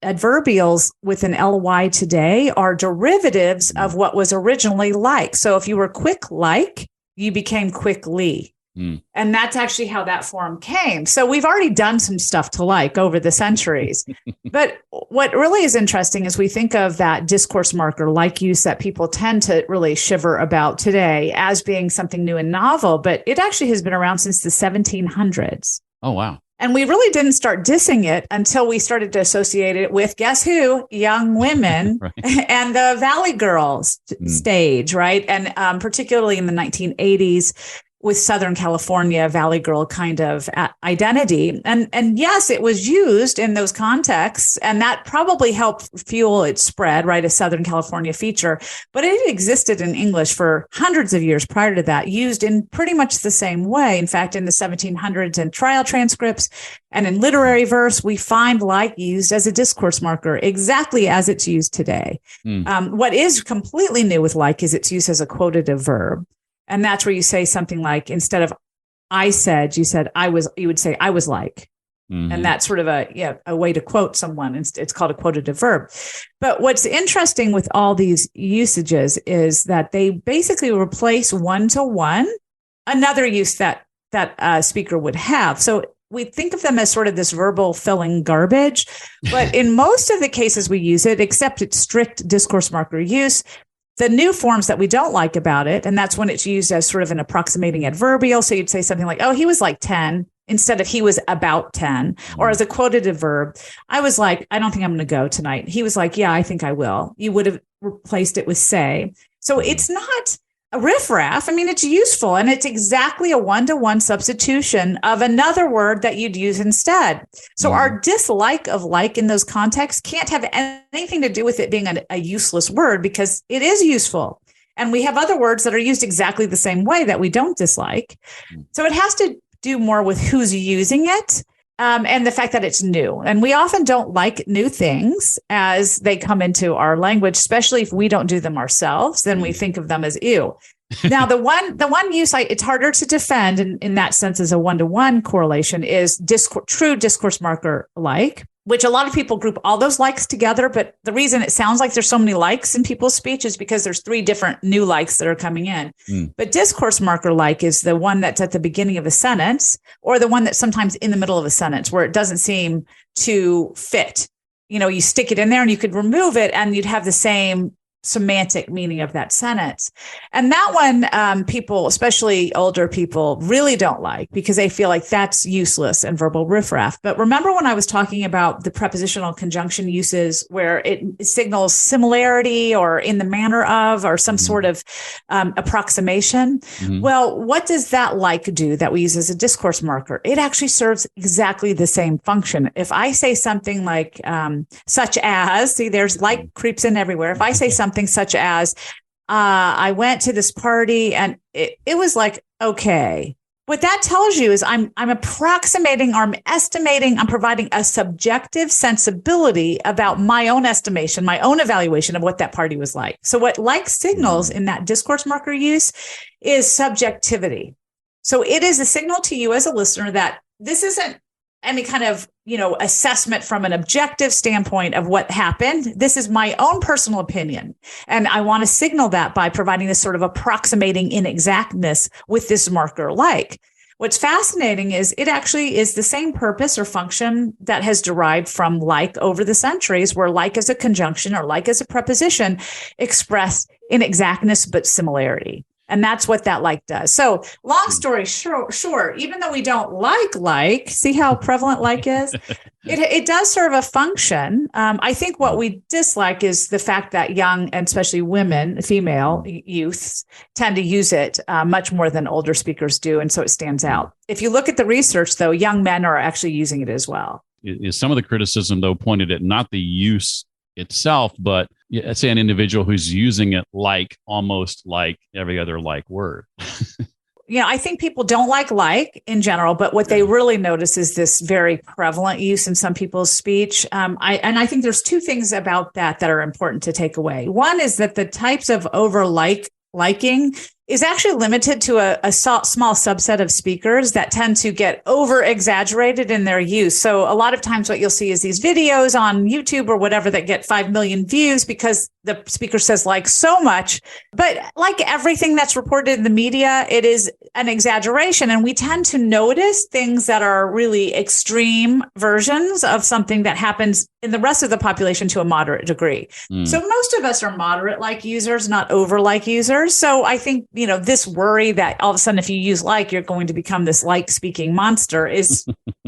adverbials with an ly today are derivatives of what was originally like. So if you were quick-like, you became quickly. And that's actually how that form came. So we've already done some stuff to like over the centuries. But what really is interesting is we think of that discourse marker like use that people tend to really shiver about today as being something new and novel, but it actually has been around since the 1700s. Oh, wow. And we really didn't start dissing it until we started to associate it with, guess who? Young women Right. and the Valley Girls stage, right? And particularly in the 1980s, with Southern California Valley Girl kind of identity. And yes, it was used in those contexts, and that probably helped fuel its spread, right? A Southern California feature, but it existed in English for hundreds of years prior to that, used in pretty much the same way. In fact, in the 1700s in trial transcripts and in literary verse, we find like used as a discourse marker, exactly as it's used today. What is completely new with like is its use as a quotative verb. And that's where you say something like, instead of I said, you said I was, you would say I was like. And that's sort of a way to quote someone. It's called a quotative verb. But what's interesting with all these usages is that they basically replace one-to-one another use that a speaker would have. So we think of them as sort of this verbal filling garbage, but in most of the cases we use it, except it's strict discourse marker use, the new forms that we don't like about it, and that's when it's used as sort of an approximating adverbial. So you'd say something like, oh, he was like 10 instead of he was about 10, or as a quotative verb, I was like, I don't think I'm going to go tonight. He was like, yeah, I think I will. You would have replaced it with say. So it's not a riffraff. I mean, it's useful, and it's exactly a one-to-one substitution of another word that you'd use instead. So our dislike of like in those contexts can't have anything to do with it being a useless word, because it is useful. And we have other words that are used exactly the same way that we don't dislike. So it has to do more with who's using it. And the fact that it's new. And we often don't like new things as they come into our language, especially if we don't do them ourselves. Then we think of them as ew. Now, the one use it's harder to defend in that sense as a one-to-one correlation is true discourse marker like, which a lot of people group all those likes together. But the reason it sounds like there's so many likes in people's speech is because there's 3 different new likes that are coming in. But discourse marker like is the one that's at the beginning of a sentence, or the one that's sometimes in the middle of a sentence where it doesn't seem to fit. You stick it in there and you could remove it and you'd have the same semantic meaning of that sentence. And that one, people, especially older people, really don't like because they feel like that's useless and verbal riffraff. But remember when I was talking about the prepositional conjunction uses where it signals similarity or in the manner of or some sort of approximation? Well, what does that like do that we use as a discourse marker? It actually serves exactly the same function. If I say something like such as, see, there's like creeps in everywhere. If I say something such as, I went to this party and it was like, okay. What that tells you is I'm approximating, or I'm estimating, I'm providing a subjective sensibility about my own estimation, my own evaluation of what that party was like. So what like signals in that discourse marker use is subjectivity. So it is a signal to you as a listener that this isn't any kind of, assessment from an objective standpoint of what happened. This is my own personal opinion. And I want to signal that by providing this sort of approximating inexactness with this marker like. What's fascinating is it actually is the same purpose or function that has derived from like over the centuries, where like is a conjunction or like is a preposition expressed in exactness but similarity. And that's what that like does. So long story short, even though we don't like, see how prevalent like is? It does serve a function. I think what we dislike is the fact that young and especially women, female youths tend to use it much more than older speakers do. And so it stands out. If you look at the research, though, young men are actually using it as well. Is some of the criticism, though, pointed at not the use itself, but say an individual who's using it like almost like every other like word? I think people don't like in general, but what they really notice is this very prevalent use in some people's speech. I think there's two things about that are important to take away. One is that the types of liking is actually limited to a small subset of speakers that tend to get over exaggerated in their use. So a lot of times what you'll see is these videos on YouTube or whatever that get 5 million views because the speaker says like so much. But like everything that's reported in the media, it is an exaggeration. And we tend to notice things that are really extreme versions of something that happens in the rest of the population to a moderate degree. So most of us are moderate like users, not over like users. So I think, this worry that all of a sudden, if you use like, you're going to become this like speaking monster is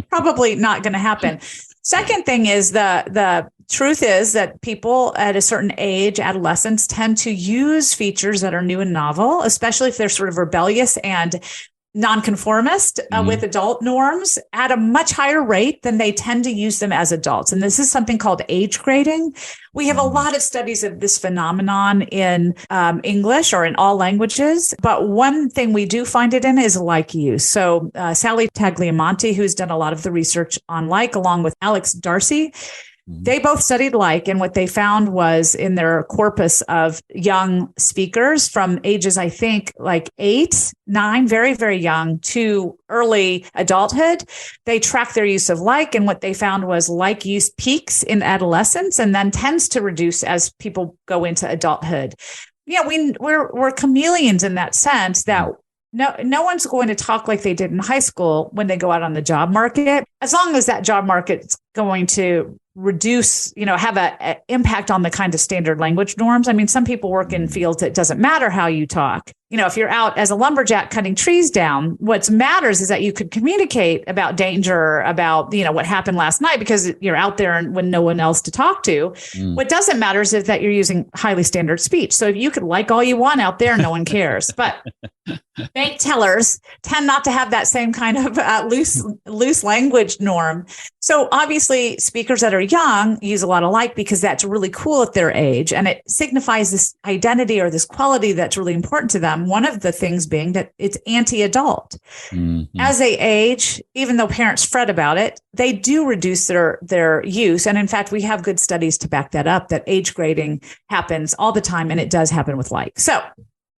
probably not going to happen. Second thing is the truth is that people at a certain age, adolescents, tend to use features that are new and novel, especially if they're sort of rebellious and nonconformist with adult norms at a much higher rate than they tend to use them as adults. And this is something called age grading. We have a lot of studies of this phenomenon in English or in all languages. But one thing we do find it in is like use. So Sally Tagliamonte, who's done a lot of the research on like, along with Alex Darcy, they both studied like, and what they found was in their corpus of young speakers from ages, I think, like 8, 9, very, very young to early adulthood, they tracked their use of like, and what they found was like use peaks in adolescence and then tends to reduce as people go into adulthood. We're chameleons in that sense that no one's going to talk like they did in high school when they go out on the job market, as long as that job market's going to reduce, have an impact on the kind of standard language norms. I mean, some people work in fields that doesn't matter how you talk. If you're out as a lumberjack cutting trees down, what matters is that you could communicate about danger, about, what happened last night because you're out there and when no one else to talk to. What doesn't matter is that you're using highly standard speech. So if you could like all you want out there, no one cares. But bank tellers tend not to have that same kind of loose language norm. So obviously speakers that are young use a lot of like because that's really cool at their age. And it signifies this identity or this quality that's really important to them. One of the things being that it's anti-adult. As they age, even though parents fret about it, they do reduce their use. And in fact, we have good studies to back that up, that age grading happens all the time. And it does happen with like. So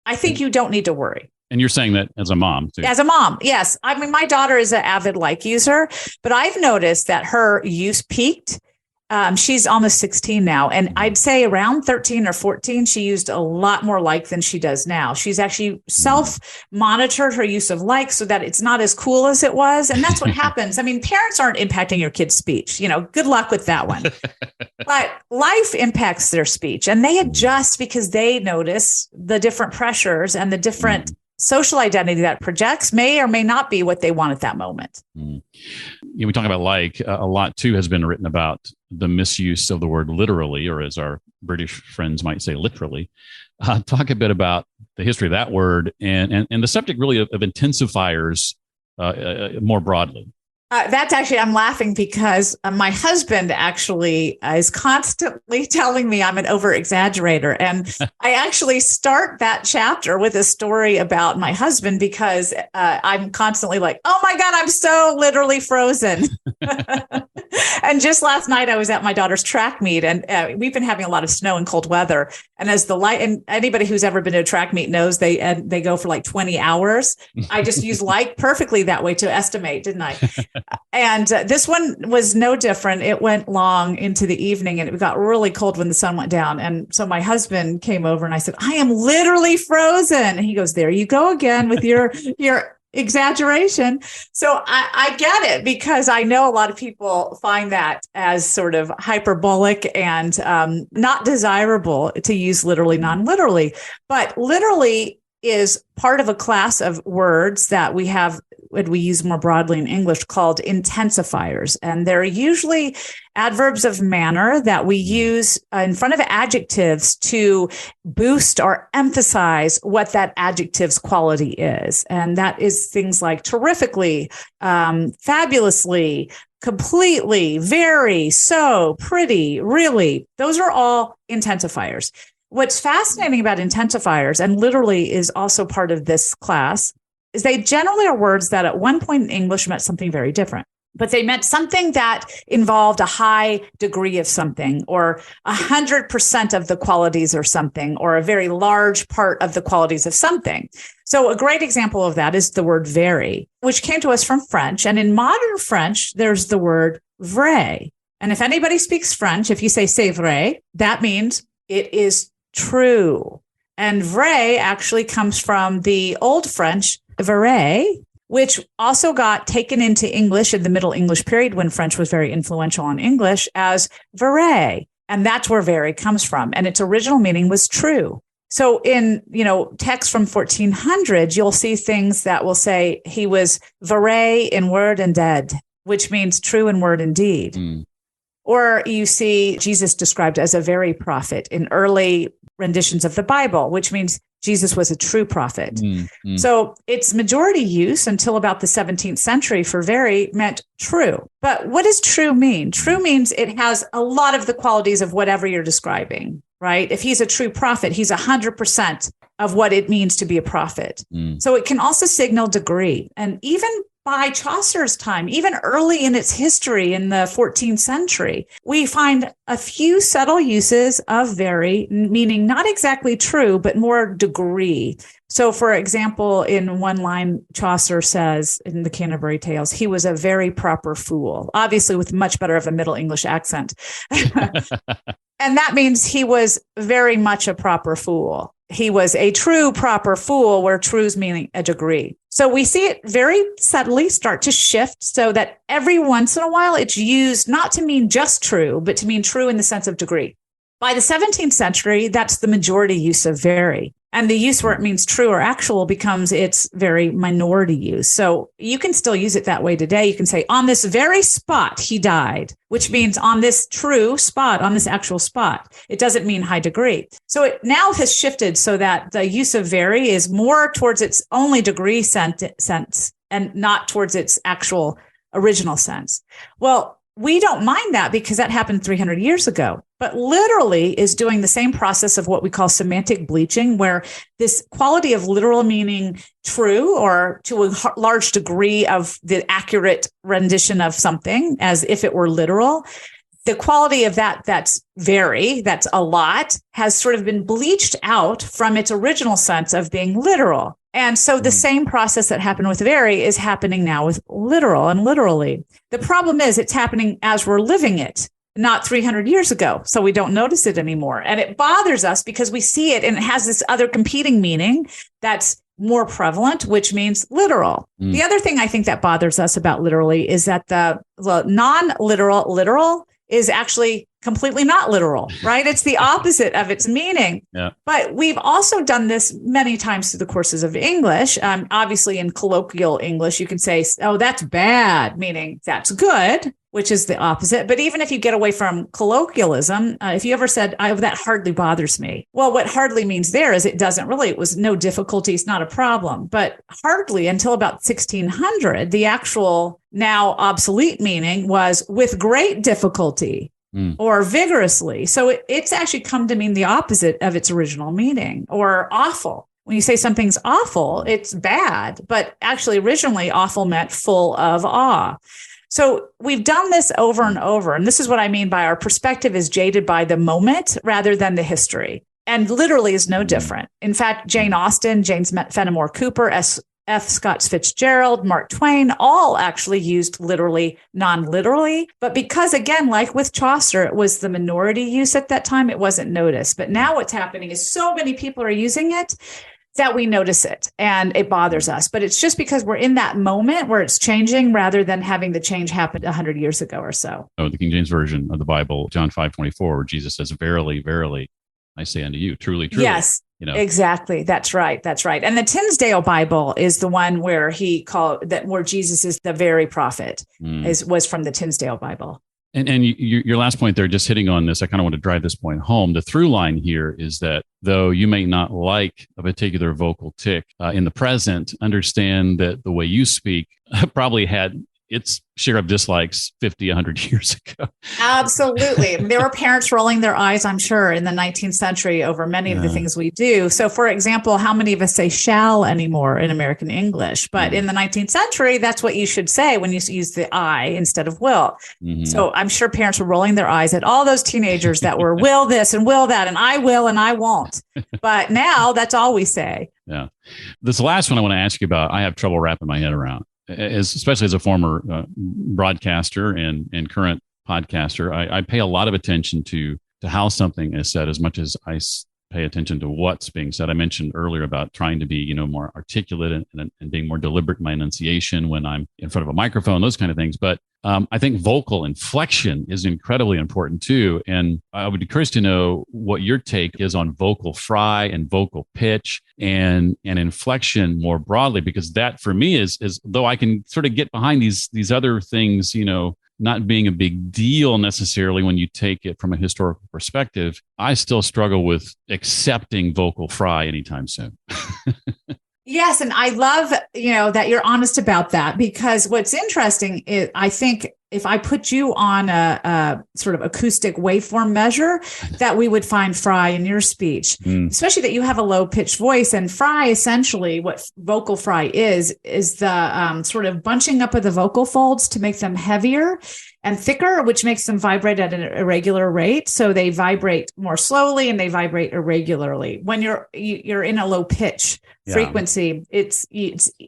I think you don't need to worry. And you're saying that as a mom, too. As a mom, yes. I mean, my daughter is an avid like user, but I've noticed that her use peaked. She's almost 16 now. And I'd say around 13 or 14, she used a lot more like than she does now. She's actually self-monitored her use of like so that it's not as cool as it was. And that's what happens. I mean, parents aren't impacting your kid's speech. Good luck with that one. But life impacts their speech and they adjust because they notice the different pressures and the different social identity that projects may or may not be what they want at that moment. We talk about like a lot, too, has been written about the misuse of the word literally, or as our British friends might say, literally. Talk a bit about the history of that word and the subject really of intensifiers more broadly. That's actually, I'm laughing because my husband actually is constantly telling me I'm an over-exaggerator. And I actually start that chapter with a story about my husband because I'm constantly like, oh my God, I'm so literally frozen. And just last night I was at my daughter's track meet and we've been having a lot of snow and cold weather. And as the light, and anybody who's ever been to a track meet knows they go for like 20 hours. I just use like perfectly that way to estimate, didn't I? And this one was no different. It went long into the evening and it got really cold when the sun went down. And so my husband came over and I said, I am literally frozen. And he goes, there you go again with your exaggeration. So I get it, because I know a lot of people find that as sort of hyperbolic and not desirable to use literally, non-literally. But literally is part of a class of words that we have, what we use more broadly in English, called intensifiers. And they're usually adverbs of manner that we use in front of adjectives to boost or emphasize what that adjective's quality is. And that is things like terrifically, fabulously, completely, very, so, pretty, really. Those are all intensifiers. What's fascinating about intensifiers, and literally is also part of this class, is they generally are words that at one point in English meant something very different. But they meant something that involved a high degree of something, or 100% of the qualities of something, or a very large part of the qualities of something. So a great example of that is the word very, which came to us from French. And in modern French, there's the word vrai. And if anybody speaks French, if you say c'est vrai, that means it is true. And vrai actually comes from the Old French vrai, which also got taken into English in the Middle English period when French was very influential on English as vrai. And that's where very comes from. And its original meaning was true. So in, texts from 1400, you'll see things that will say he was vrai in word and deed, which means true in word and deed. Or you see Jesus described as a very prophet in early renditions of the Bible, which means Jesus was a true prophet. So its majority use until about the 17th century for very meant true. But what does true mean? True means it has a lot of the qualities of whatever you're describing, right? If he's a true prophet, he's 100% of what it means to be a prophet. So it can also signal degree. And even by Chaucer's time, even early in its history in the 14th century, we find a few subtle uses of very, meaning not exactly true, but more degree. So, for example, in one line, Chaucer says in the Canterbury Tales, he was a very proper fool, obviously with much better of a Middle English accent. And that means he was very much a proper fool. He was a true proper fool, where true's meaning a degree. So we see it very subtly start to shift so that every once in a while it's used not to mean just true, but to mean true in the sense of degree. By the 17th century, that's the majority use of very. And the use where it means true or actual becomes its very minority use. So you can still use it that way today. You can say, on this very spot, he died, which means on this true spot, on this actual spot. It doesn't mean high degree. So it now has shifted so that the use of very is more towards its only degree sense and not towards its actual original sense. Well, we don't mind that because that happened 300 years ago. But literally is doing the same process of what we call semantic bleaching, where this quality of literal meaning true or to a large degree of the accurate rendition of something as if it were literal, the quality of that's very, that's a lot, has sort of been bleached out from its original sense of being literal. And so the same process that happened with very is happening now with literal and literally. The problem is it's happening as we're living it, not 300 years ago. So we don't notice it anymore. And it bothers us because we see it and it has this other competing meaning that's more prevalent, which means literal. The other thing I think that bothers us about literally is that the non-literal literal is actually completely not literal, right? It's the opposite of its meaning. Yeah. But we've also done this many times through the courses of English. Obviously, in colloquial English, you can say, oh, that's bad, meaning that's good, which is the opposite. But even if you get away from colloquialism, if you ever said, that hardly bothers me. Well, what hardly means there is it doesn't really, it was no difficulty, it's not a problem. But hardly until about 1600, the actual now obsolete meaning was with great difficulty or vigorously. So it's actually come to mean the opposite of its original meaning, or awful. When you say something's awful, it's bad. But actually, originally, awful meant full of awe. So we've done this over and over. And this is what I mean by our perspective is jaded by the moment rather than the history. And literally is no different. In fact, Jane Austen, James Fenimore Cooper, F. Scott Fitzgerald, Mark Twain, all actually used literally, non-literally. But because, again, like with Chaucer, it was the minority use at that time, it wasn't noticed. But now what's happening is so many people are using it that we notice it and it bothers us. But it's just because we're in that moment where it's changing rather than having the change happen 100 years ago or so. Oh, the King James Version of the Bible, John 5:24, where Jesus says, "Verily, verily, I say unto you, truly, truly." Yes, exactly. That's right. That's right. And the Tinsdale Bible is the one where where Jesus is the very prophet, was from the Tinsdale Bible. And your last point there, just hitting on this, I kind of want to drive this point home. The through line here is that though you may not like a particular vocal tick in the present, understand that the way you speak probably had its share of dislikes 50, 100 years ago. Absolutely. There were parents rolling their eyes, I'm sure, in the 19th century over many of the things we do. So, for example, how many of us say shall anymore in American English? But in the 19th century, that's what you should say when you use the I instead of will. So I'm sure parents were rolling their eyes at all those teenagers that were will this and will that, and I will and I won't. But now that's all we say. Yeah. This last one I want to ask you about, I have trouble wrapping my head around. Especially as a former broadcaster and current podcaster, I pay a lot of attention to how something is said as much as I pay attention to what's being said. I mentioned earlier about trying to be, more articulate and being more deliberate in my enunciation when I'm in front of a microphone, those kind of things. But I think vocal inflection is incredibly important too. And I would be curious to know what your take is on vocal fry and vocal pitch and inflection more broadly, because that for me is though I can sort of get behind these other things, not being a big deal necessarily when you take it from a historical perspective, I still struggle with accepting vocal fry anytime soon. Yes. And I love, that you're honest about that, because what's interesting is I think if I put you on a sort of acoustic waveform measure, that we would find fry in your speech, especially that you have a low pitched voice. And fry, essentially what vocal fry is the sort of bunching up of the vocal folds to make them heavier and thicker, which makes them vibrate at an irregular rate. So they vibrate more slowly and they vibrate irregularly. When you're in a low pitch frequency, it's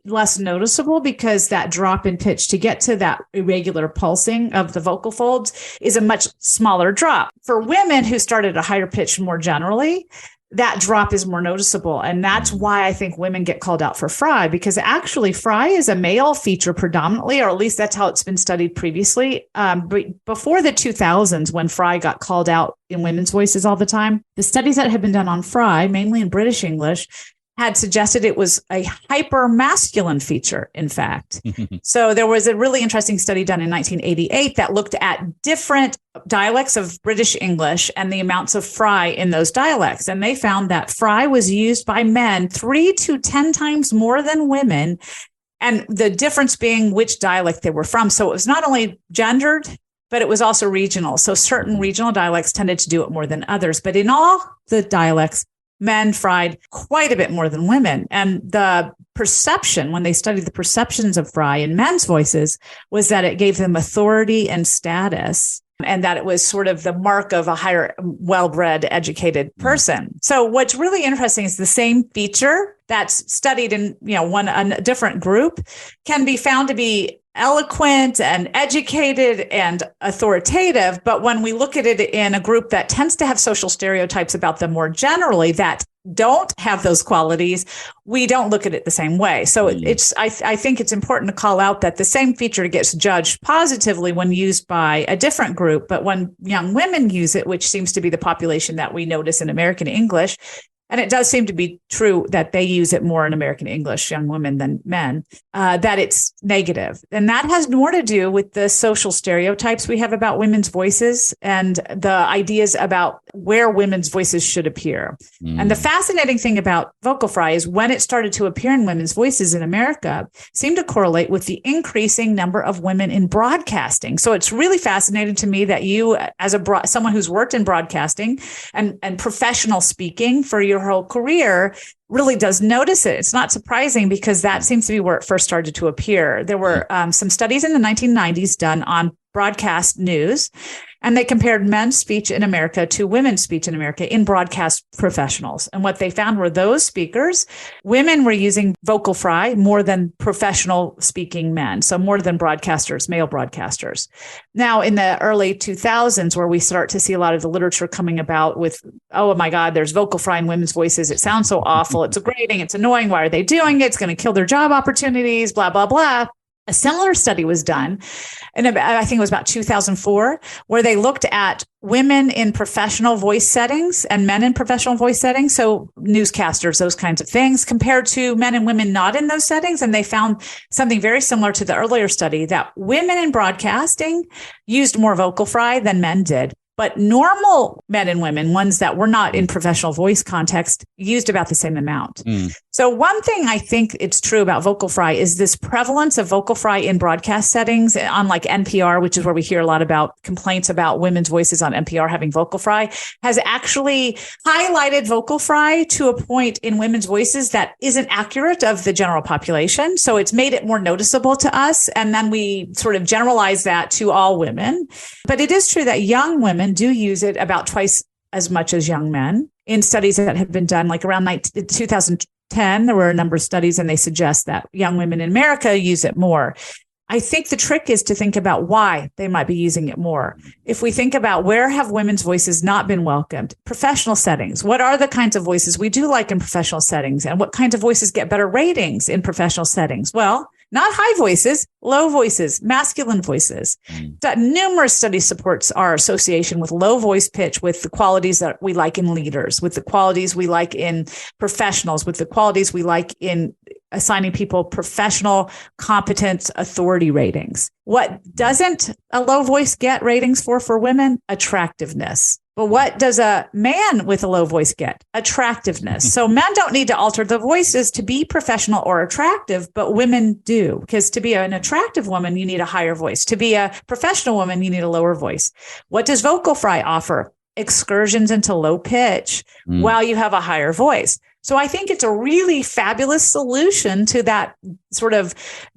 less noticeable because that drop in pitch to get to that irregular pulsing of the vocal folds is a much smaller drop. For women who start at a higher pitch more generally, that drop is more noticeable. And that's why I think women get called out for fry, because actually fry is a male feature predominantly, or at least that's how it's been studied previously. Before the 2000s, when fry got called out in women's voices all the time, the studies that have been done on fry, mainly in British English, had suggested it was a hyper masculine feature, in fact. So there was a really interesting study done in 1988 that looked at different dialects of British English and the amounts of fry in those dialects. And they found that fry was used by men 3 to 10 times more than women. And the difference being which dialect they were from. So it was not only gendered, but it was also regional. So certain regional dialects tended to do it more than others. But in all the dialects, men fried quite a bit more than women. And the perception, when they studied the perceptions of fry in men's voices, was that it gave them authority and status, and that it was sort of the mark of a higher, well-bred, educated person. So what's really interesting is the same feature that's studied in, a different group can be found to be eloquent and educated and authoritative. But when we look at it in a group that tends to have social stereotypes about them more generally that don't have those qualities, we don't look at it the same way. So I think it's important to call out that the same feature gets judged positively when used by a different group. But when young women use it, which seems to be the population that we notice in American English, and it does seem to be true that they use it more in American English, young women, than men, that it's negative. And that has more to do with the social stereotypes we have about women's voices and the ideas about where women's voices should appear. And the fascinating thing about vocal fry is when it started to appear in women's voices in America, seemed to correlate with the increasing number of women in broadcasting. So it's really fascinating to me that you, as someone who's worked in broadcasting and professional speaking for your whole career, really does notice it. It's not surprising because that seems to be where it first started to appear. There were some studies in the 1990s done on broadcast news, and they compared men's speech in America to women's speech in America in broadcast professionals. And what they found were those speakers, women were using vocal fry more than professional speaking men, so more than broadcasters, male broadcasters. Now, in the early 2000s, where we start to see a lot of the literature coming about with, oh my God, there's vocal fry in women's voices. It sounds so awful. It's grating. It's annoying. Why are they doing it? It's going to kill their job opportunities, blah, blah, blah. A similar study was done, and I think it was about 2004, where they looked at women in professional voice settings and men in professional voice settings, so newscasters, those kinds of things, compared to men and women not in those settings. And they found something very similar to the earlier study, that women in broadcasting used more vocal fry than men did. But normal men and women, ones that were not in professional voice context, used about the same amount. So one thing I think it's true about vocal fry is this prevalence of vocal fry in broadcast settings on like NPR, which is where we hear a lot about complaints about women's voices on NPR having vocal fry, has actually highlighted vocal fry to a point in women's voices that isn't accurate of the general population. So it's made it more noticeable to us. And then we sort of generalize that to all women. But it is true that young women do use it about twice as much as young men. In studies that have been done, like around 2010, there were a number of studies, and they suggest that young women in America use it more. I think the trick is to think about why they might be using it more. If we think about where have women's voices not been welcomed, professional settings, what are the kinds of voices we do like in professional settings, and what kinds of voices get better ratings in professional settings? Well, not high voices, low voices, masculine voices. That numerous studies supports our association with low voice pitch, with the qualities that we like in leaders, with the qualities we like in professionals, with the qualities we like in assigning people professional competence authority ratings. What doesn't a low voice get ratings for women? Attractiveness. But what does a man with a low voice get? Attractiveness. So men don't need to alter the voices to be professional or attractive, but women do. Because to be an attractive woman, you need a higher voice. To be a professional woman, you need a lower voice. What does vocal fry offer? Excursions into low pitch while you have a higher voice. So I think it's a really fabulous solution to that sort of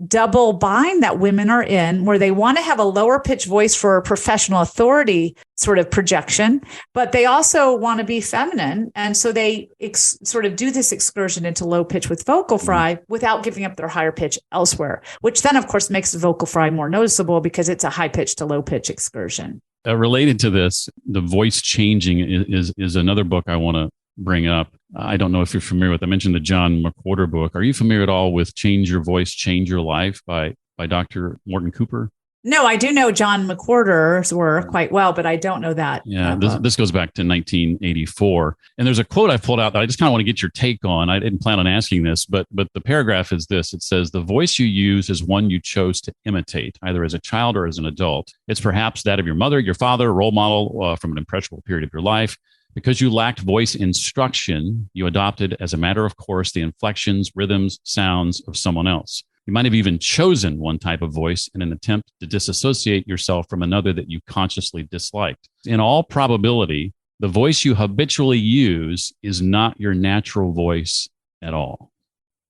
double bind that women are in, where they want to have a lower pitch voice for a professional authority sort of projection, but they also want to be feminine. And so they sort of do this excursion into low pitch with vocal fry without giving up their higher pitch elsewhere, which then, of course, makes the vocal fry more noticeable because it's a high pitch to low pitch excursion. Related to this, the voice changing is another book I want to bring up. I don't know if you're familiar with, I mentioned the John McWhorter book. Are you familiar at all with Change Your Voice, Change Your Life by Dr. Morton Cooper? No, I do know John McWhorter's work quite well, but I don't know that. Yeah, this goes back to 1984. And there's a quote I pulled out that I just kind of want to get your take on. I didn't plan on asking this, but the paragraph is this. It says, the voice you use is one you chose to imitate, either as a child or as an adult. It's perhaps that of your mother, your father, role model from an impressionable period of your life. Because you lacked voice instruction, you adopted as a matter of course the inflections, rhythms, sounds of someone else. You might have even chosen one type of voice in an attempt to disassociate yourself from another that you consciously disliked. In all probability, the voice you habitually use is not your natural voice at all.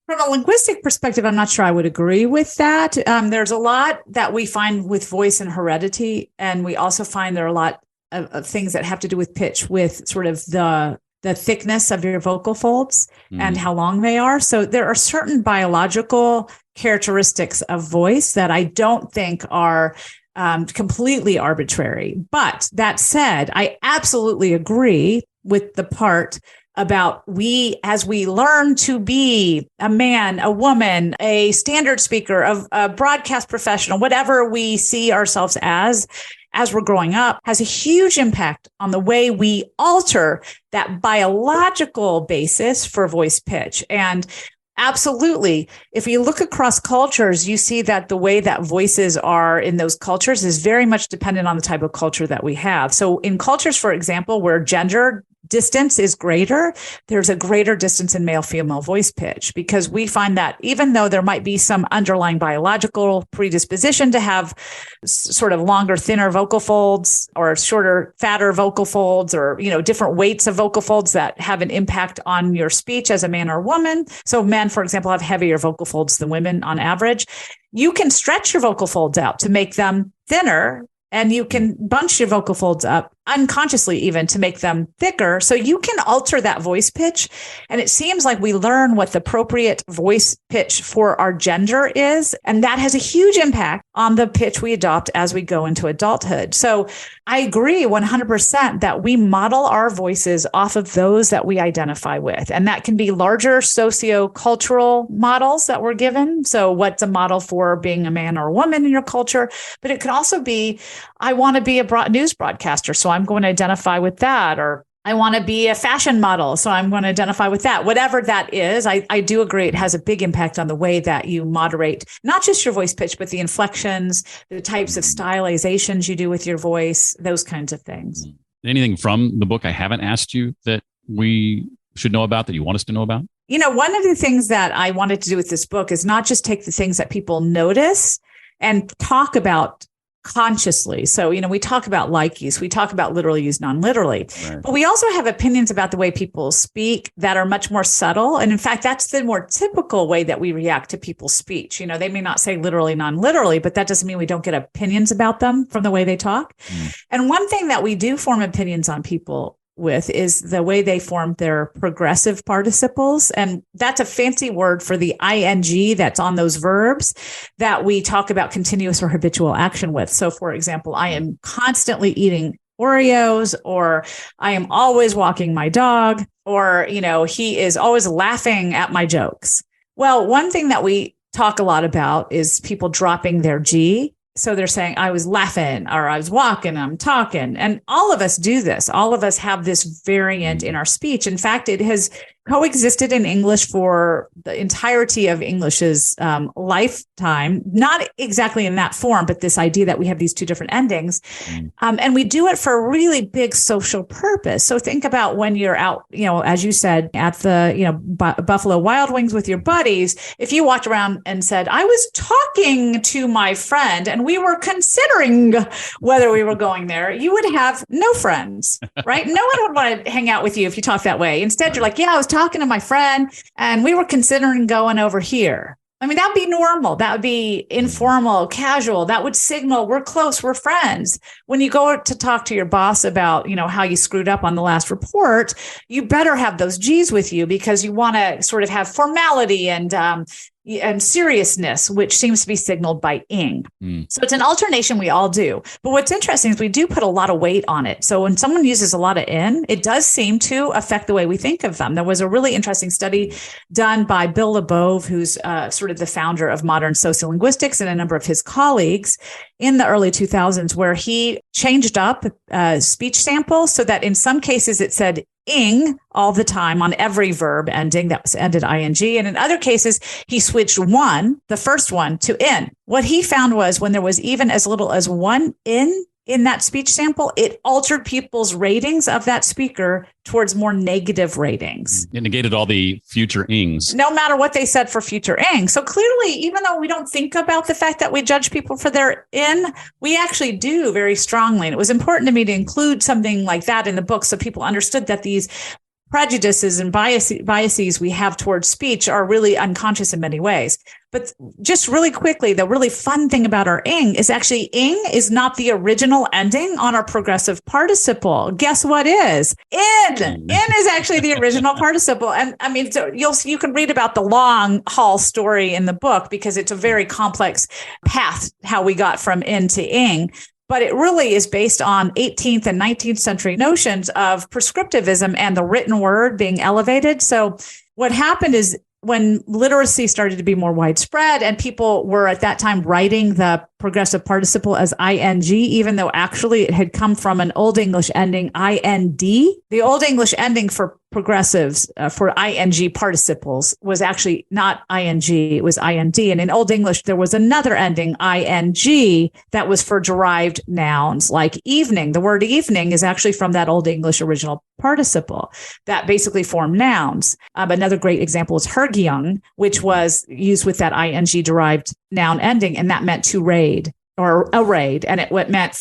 From a linguistic perspective, I'm not sure I would agree with that. There's a lot that we find with voice and heredity, and we also find there are a lot of things that have to do with pitch, with sort of the thickness of your vocal folds and how long they are. So there are certain biological characteristics of voice that I don't think are completely arbitrary. But that said, I absolutely agree with the part about as we learn to be a man, a woman, a standard speaker, a broadcast professional, whatever we see ourselves as we're growing up, has a huge impact on the way we alter that biological basis for voice pitch. And absolutely, if you look across cultures, you see that the way that voices are in those cultures is very much dependent on the type of culture that we have. So in cultures, for example, where gender distance is greater, there's a greater distance in male-female voice pitch, because we find that even though there might be some underlying biological predisposition to have sort of longer, thinner vocal folds or shorter, fatter vocal folds, or, different weights of vocal folds that have an impact on your speech as a man or woman. So men, for example, have heavier vocal folds than women on average. You can stretch your vocal folds out to make them thinner and you can bunch your vocal folds up unconsciously even to make them thicker. So you can alter that voice pitch. And it seems like we learn what the appropriate voice pitch for our gender is. And that has a huge impact on the pitch we adopt as we go into adulthood. So I agree 100% that we model our voices off of those that we identify with. And that can be larger socio-cultural models that we're given. So what's a model for being a man or a woman in your culture? But it can also be, I want to be a news broadcaster, so I'm going to identify with that. Or I want to be a fashion model, so I'm going to identify with that. Whatever that is, I do agree it has a big impact on the way that you moderate, not just your voice pitch, but the inflections, the types of stylizations you do with your voice, those kinds of things. Anything from the book I haven't asked you that we should know about, that you want us to know about? One of the things that I wanted to do with this book is not just take the things that people notice and talk about consciously. So, we talk about like use, we talk about literal use, non-literally, right. But we also have opinions about the way people speak that are much more subtle. And in fact, that's the more typical way that we react to people's speech. They may not say literally, non-literally, but that doesn't mean we don't get opinions about them from the way they talk. And one thing that we do form opinions on people with is the way they form their progressive participles. And that's a fancy word for the ing that's on those verbs that we talk about continuous or habitual action with. So for example, I am constantly eating Oreos, or I am always walking my dog, or, he is always laughing at my jokes. Well, one thing that we talk a lot about is people dropping their G. So they're saying, I was laughing, or I was walking, I'm talking. And all of us do this. All of us have this variant in our speech. In fact, it has coexisted in English for the entirety of English's lifetime, not exactly in that form, but this idea that we have these two different endings. And we do it for a really big social purpose. So think about when you're out, as you said, at the, Buffalo Wild Wings with your buddies. If you walked around and said, I was talking to my friend and we were considering whether we were going there, you would have no friends, right? No one would want to hang out with you if you talk that way. Instead, you're like, yeah, I was talking to my friend and we were considering going over here. I mean, that'd be normal. That would be informal, casual. That would signal we're close, we're friends. When you go to talk to your boss about, how you screwed up on the last report, you better have those G's with you because you want to sort of have formality and seriousness, which seems to be signaled by ing. So it's an alternation we all do. But what's interesting is we do put a lot of weight on it. So when someone uses a lot of in, it does seem to affect the way we think of them. There was a really interesting study done by Bill LeBove, who's sort of the founder of modern sociolinguistics, and a number of his colleagues in the early 2000s, where he changed up speech samples so that in some cases it said ing all the time on every verb ending that was ended ing. And in other cases, he switched the first one, to in. What he found was when there was even as little as one in that speech sample, it altered people's ratings of that speaker towards more negative ratings. It negated all the future ings. No matter what they said for future ing. So clearly, even though we don't think about the fact that we judge people for their in, we actually do very strongly. And it was important to me to include something like that in the book so people understood that these prejudices and biases we have towards speech are really unconscious in many ways. But just really quickly, the really fun thing about our ing is actually ing is not the original ending on our progressive participle. Guess what is? In. In is actually the original participle. And I mean, so you can read about the long haul story in the book because it's a very complex path, how we got from in to ing. But it really is based on 18th and 19th century notions of prescriptivism and the written word being elevated. So what happened is when literacy started to be more widespread and people were at that time writing the progressive participle as ing, even though actually it had come from an Old English ending ind. The Old English ending for progressives, for ing participles, was actually not ing, it was ind. And in Old English, there was another ending, ing, that was for derived nouns like evening. The word evening is actually from that Old English original participle that basically formed nouns. Another great example is hergyung, which was used with that ing derived noun ending, and that meant to raid or arrayed. And it meant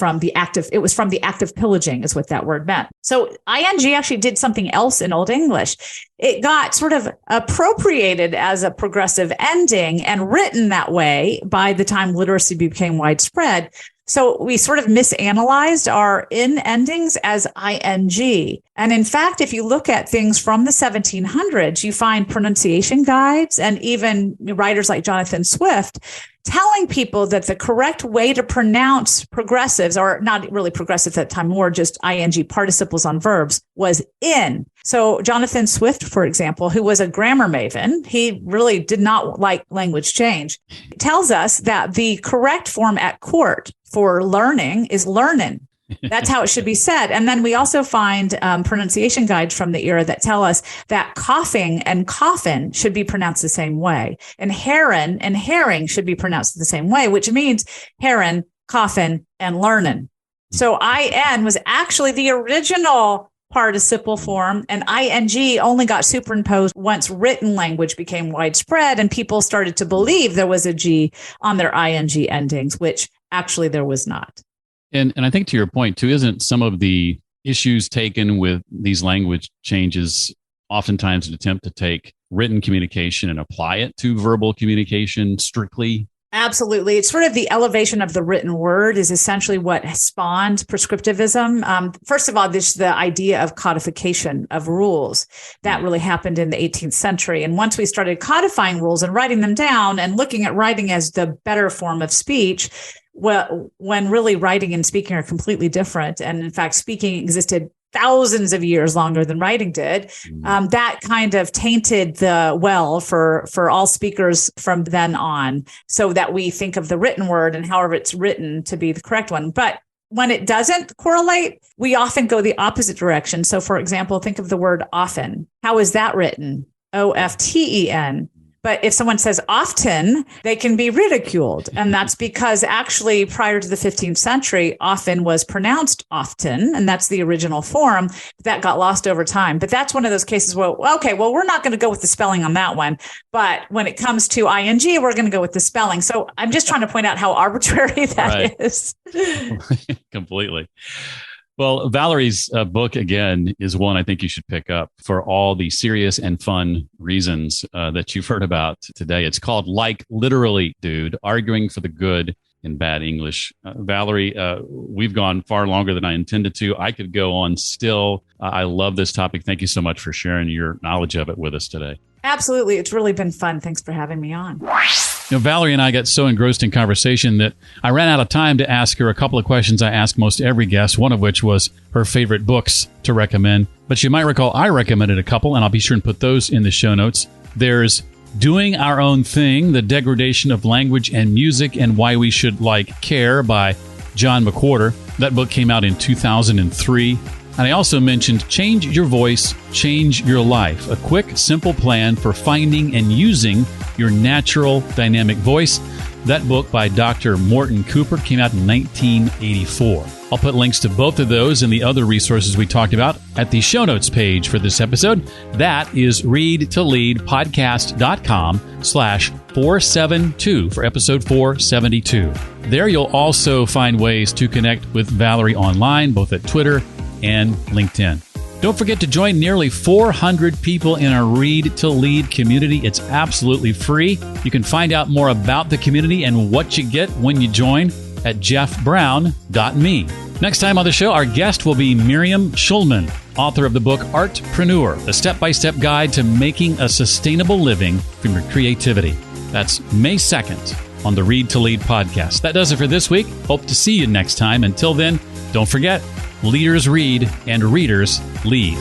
it was from the act of pillaging is what that word meant. So ing actually did something else in Old English. It got sort of appropriated as a progressive ending and written that way by the time literacy became widespread. So we sort of misanalyzed our in endings as ing. And in fact, if you look at things from the 1700s, you find pronunciation guides and even writers like Jonathan Swift telling people that the correct way to pronounce progressives, or not really progressives at the time, more just ing participles on verbs, was in. So Jonathan Swift, for example, who was a grammar maven, he really did not like language change, tells us that the correct form at court for learning is learnin'. That's how it should be said. And then we also find pronunciation guides from the era that tell us that coughing and coffin should be pronounced the same way. And heron and herring should be pronounced the same way, which means heron, coffin, and learnin'. So IN was actually the original participle form, and ing only got superimposed once written language became widespread and people started to believe there was a G on their ing endings, which actually there was not. And I think to your point, too, isn't some of the issues taken with these language changes oftentimes an attempt to take written communication and apply it to verbal communication strictly? Absolutely. It's sort of the elevation of the written word is essentially what spawned prescriptivism. First of all, there's the idea of codification of rules that really happened in the 18th century. And once we started codifying rules and writing them down and looking at writing as the better form of speech, well, when really writing and speaking are completely different. And in fact, speaking existed thousands of years longer than writing did. That kind of tainted the well for all speakers from then on, so that we think of the written word and however it's written to be the correct one. But when it doesn't correlate, we often go the opposite direction. So for example, think of the word often. How is that written? OFTEN. But if someone says often, they can be ridiculed. And that's because actually prior to the 15th century, often was pronounced often. And that's the original form that got lost over time. But that's one of those cases where, okay, well, we're not going to go with the spelling on that one. But when it comes to ing, we're going to go with the spelling. So I'm just trying to point out how arbitrary that is. Completely. Well, Valerie's book, again, is one I think you should pick up for all the serious and fun reasons that you've heard about today. It's called Like Literally, Dude, Arguing for the Good in Bad English. Valerie, we've gone far longer than I intended to. I could go on still. I love this topic. Thank you so much for sharing your knowledge of it with us today. Absolutely. It's really been fun. Thanks for having me on. Valerie and I got so engrossed in conversation that I ran out of time to ask her a couple of questions I ask most every guest, one of which was her favorite books to recommend. But you might recall I recommended a couple, and I'll be sure and put those in the show notes. There's Doing Our Own Thing, The Degradation of Language and Music and Why We Should Care by John McWhorter. That book came out in 2003. And I also mentioned Change Your Voice, Change Your Life, a quick, simple plan for finding and using your natural dynamic voice. That book by Dr. Morton Cooper came out in 1984. I'll put links to both of those and the other resources we talked about at the show notes page for this episode. That is readtoleadpodcast.com/472 for episode 472. There you'll also find ways to connect with Valerie online, both at Twitter and LinkedIn. Don't forget to join nearly 400 people in our Read to Lead community. It's absolutely free. You can find out more about the community and what you get when you join at jeffbrown.me. Next time on the show, our guest will be Miriam Schulman, author of the book Artpreneur, a step-by-step guide to making a sustainable living from your creativity. That's May 2nd on the Read to Lead podcast. That does it for this week. Hope to see you next time. Until then, don't forget, leaders read and readers lead.